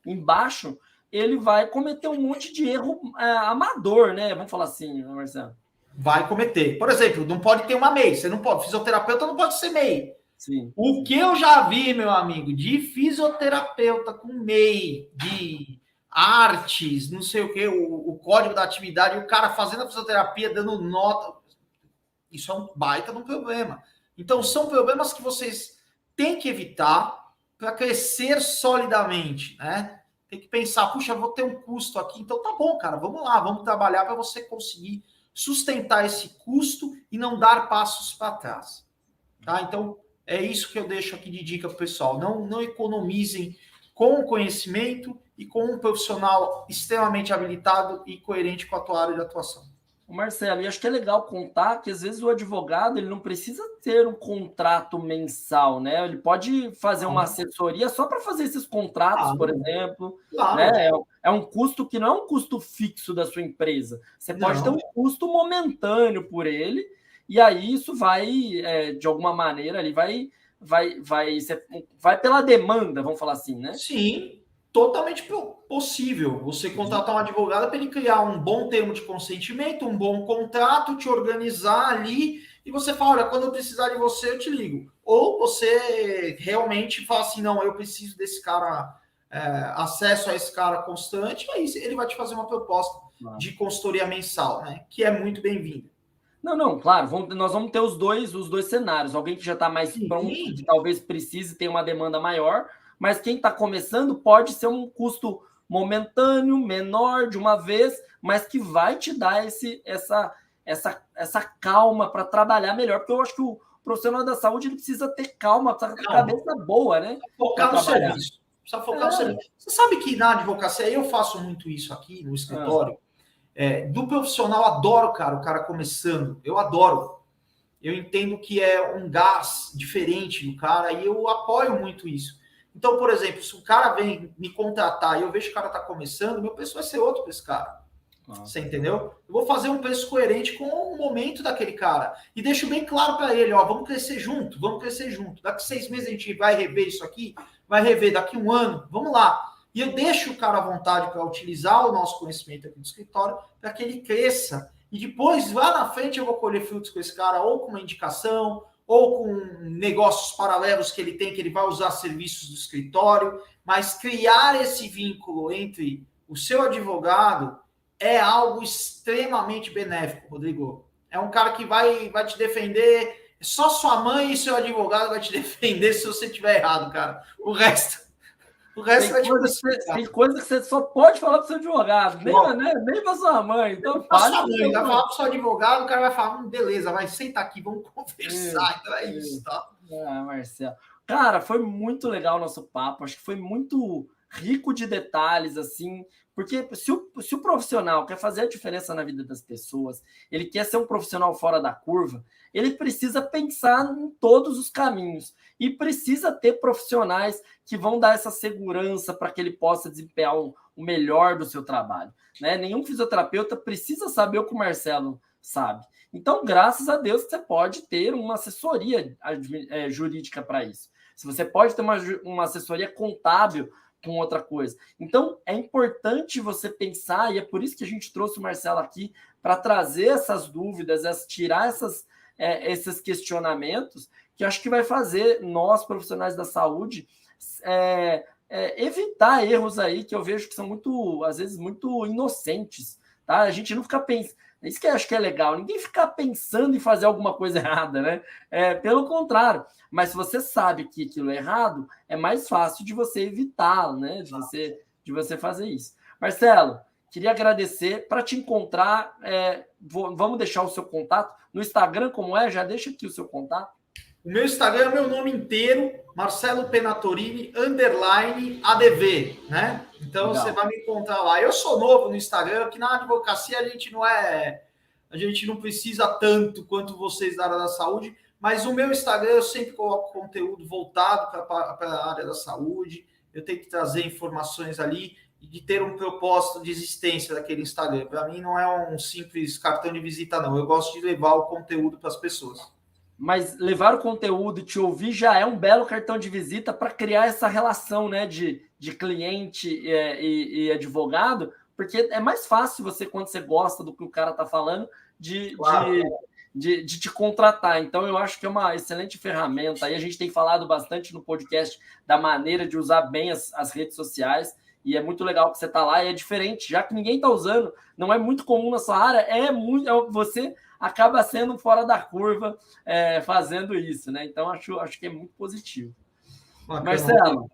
embaixo, ele vai cometer um monte de erro amador, né? Vamos falar assim, Marcelo. Vai cometer. Por exemplo, não pode ter uma MEI. Você não pode, fisioterapeuta não pode ser MEI. Sim. O que eu já vi, meu amigo, de fisioterapeuta com MEI, de artes, não sei o que, o código da atividade, o cara fazendo a fisioterapia, dando nota, isso é um baita de um problema. Então, são problemas que vocês têm que evitar para crescer solidamente, né? Tem que pensar, puxa, vou ter um custo aqui, então tá bom, cara, vamos lá, vamos trabalhar para você conseguir sustentar esse custo e não dar passos para trás. Tá? Então, é isso que eu deixo aqui de dica para o pessoal. Não economizem com o conhecimento e com um profissional extremamente habilitado e coerente com a tua área de atuação. Marcelo, e acho que é legal contar que às vezes o advogado ele não precisa ter um contrato mensal, né? Ele pode fazer uma assessoria só para fazer esses contratos, por exemplo. Claro. Né? É um custo que não é um custo fixo da sua empresa. Você pode ter um custo momentâneo por ele, e aí isso vai, de alguma maneira, ali vai pela demanda, vamos falar assim, né? Sim. Totalmente possível você contratar um advogado para ele criar um bom termo de consentimento, um bom contrato, te organizar ali e você fala, olha, quando eu precisar de você, eu te ligo. Ou você realmente fala assim, não, eu preciso desse cara, acesso a esse cara constante, aí ele vai te fazer uma proposta de consultoria mensal, né? Que é muito bem-vinda. Não, claro, nós vamos ter os dois cenários. Alguém que já está mais pronto, que talvez precise ter uma demanda maior, mas quem está começando pode ser um custo momentâneo, menor, de uma vez, mas que vai te dar essa calma para trabalhar melhor, porque eu acho que o profissional da saúde ele precisa ter calma, precisa ter cabeça boa, né? Focar no serviço. Precisa focar no serviço. Você sabe que na advocacia, eu faço muito isso aqui no escritório, do profissional, adoro, cara, o cara começando, eu adoro. Eu entendo que é um gás diferente do cara e eu apoio muito isso. Então, por exemplo, se o cara vem me contratar e eu vejo que o cara está começando, meu preço vai ser outro para esse cara. Você entendeu? Eu vou fazer um preço coerente com o momento daquele cara. E deixo bem claro para ele, ó, vamos crescer junto, vamos crescer junto. Daqui 6 meses a gente vai rever isso aqui, vai rever daqui 1 ano, vamos lá. E eu deixo o cara à vontade para utilizar o nosso conhecimento aqui no escritório para que ele cresça. E depois, lá na frente, eu vou colher frutos com esse cara, ou com uma indicação, ou com negócios paralelos que ele tem, que ele vai usar serviços do escritório. Mas criar esse vínculo entre o seu advogado é algo extremamente benéfico, Rodrigo. É um cara que vai te defender, só sua mãe e seu advogado vai te defender se você estiver errado, cara. O resto tem coisa que você só pode falar para o seu advogado, nem para sua mãe. Então, vai falar para o seu advogado, o cara vai falar, beleza, vai sentar aqui, vamos conversar. Então é isso, tá? Marcelo. Cara, foi muito legal o nosso papo, acho que foi muito rico de detalhes, assim, porque se o profissional quer fazer a diferença na vida das pessoas, ele quer ser um profissional fora da curva, ele precisa pensar em todos os caminhos e precisa ter profissionais que vão dar essa segurança para que ele possa desempenhar o melhor do seu trabalho, né? Nenhum fisioterapeuta precisa saber o que o Marcelo sabe. Então, graças a Deus, você pode ter uma assessoria jurídica para isso. Se você pode ter uma assessoria contábil com outra coisa. Então, é importante você pensar, e é por isso que a gente trouxe o Marcelo aqui, para trazer essas dúvidas, tirar esses questionamentos, que acho que vai fazer nós, profissionais da saúde, evitar erros aí que eu vejo que são muito, às vezes, muito inocentes. Tá? A gente não fica pensando. Isso que eu acho que é legal, ninguém ficar pensando em fazer alguma coisa errada, né? Pelo contrário. Mas se você sabe que aquilo é errado, é mais fácil de você evitar, né? De você fazer isso. Marcelo, queria agradecer. Para te encontrar, vamos deixar o seu contato. No Instagram, como é? Já deixa aqui o seu contato. O meu Instagram é o meu nome inteiro, Marcelo Penatorini, _ADV, né? Então legal. Você vai me encontrar lá. Eu sou novo no Instagram, que na advocacia a gente não precisa tanto quanto vocês da área da saúde, mas o meu Instagram eu sempre coloco conteúdo voltado para a área da saúde. Eu tenho que trazer informações ali e de ter um propósito de existência daquele Instagram. Para mim não é um simples cartão de visita, não. Eu gosto de levar o conteúdo para as pessoas. Mas levar o conteúdo e te ouvir já é um belo cartão de visita para criar essa relação, né, de cliente e advogado, porque é mais fácil você, quando você gosta do que o cara está falando, de te contratar. Então, eu acho que é uma excelente ferramenta. Aí a gente tem falado bastante no podcast da maneira de usar bem as redes sociais, e é muito legal que você está lá, e é diferente, já que ninguém está usando, não é muito comum na sua área, você acaba sendo fora da curva fazendo isso, né? Então, acho que é muito positivo. Bacana. Marcelo,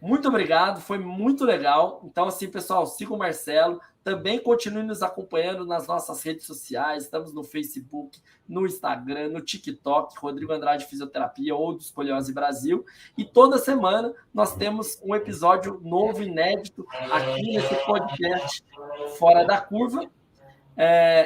muito obrigado, foi muito legal. Então, assim, pessoal, siga o Marcelo, também continue nos acompanhando nas nossas redes sociais, estamos no Facebook, no Instagram, no TikTok, Rodrigo Andrade Fisioterapia ou do Escoliose Brasil, e toda semana nós temos um episódio novo, inédito, aqui nesse podcast Fora da Curva.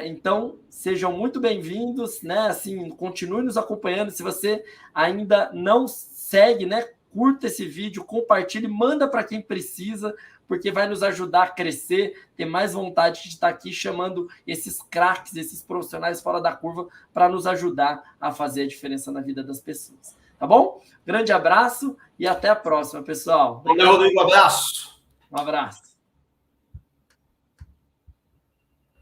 Então, sejam muito bem-vindos, né? Assim, continue nos acompanhando. Se você ainda não segue, né? Curta esse vídeo, compartilhe, manda para quem precisa, porque vai nos ajudar a crescer, ter mais vontade de estar aqui chamando esses craques, esses profissionais fora da curva para nos ajudar a fazer a diferença na vida das pessoas. Tá bom? Grande abraço e até a próxima, pessoal. Obrigado, Rodrigo. Um abraço. Um abraço.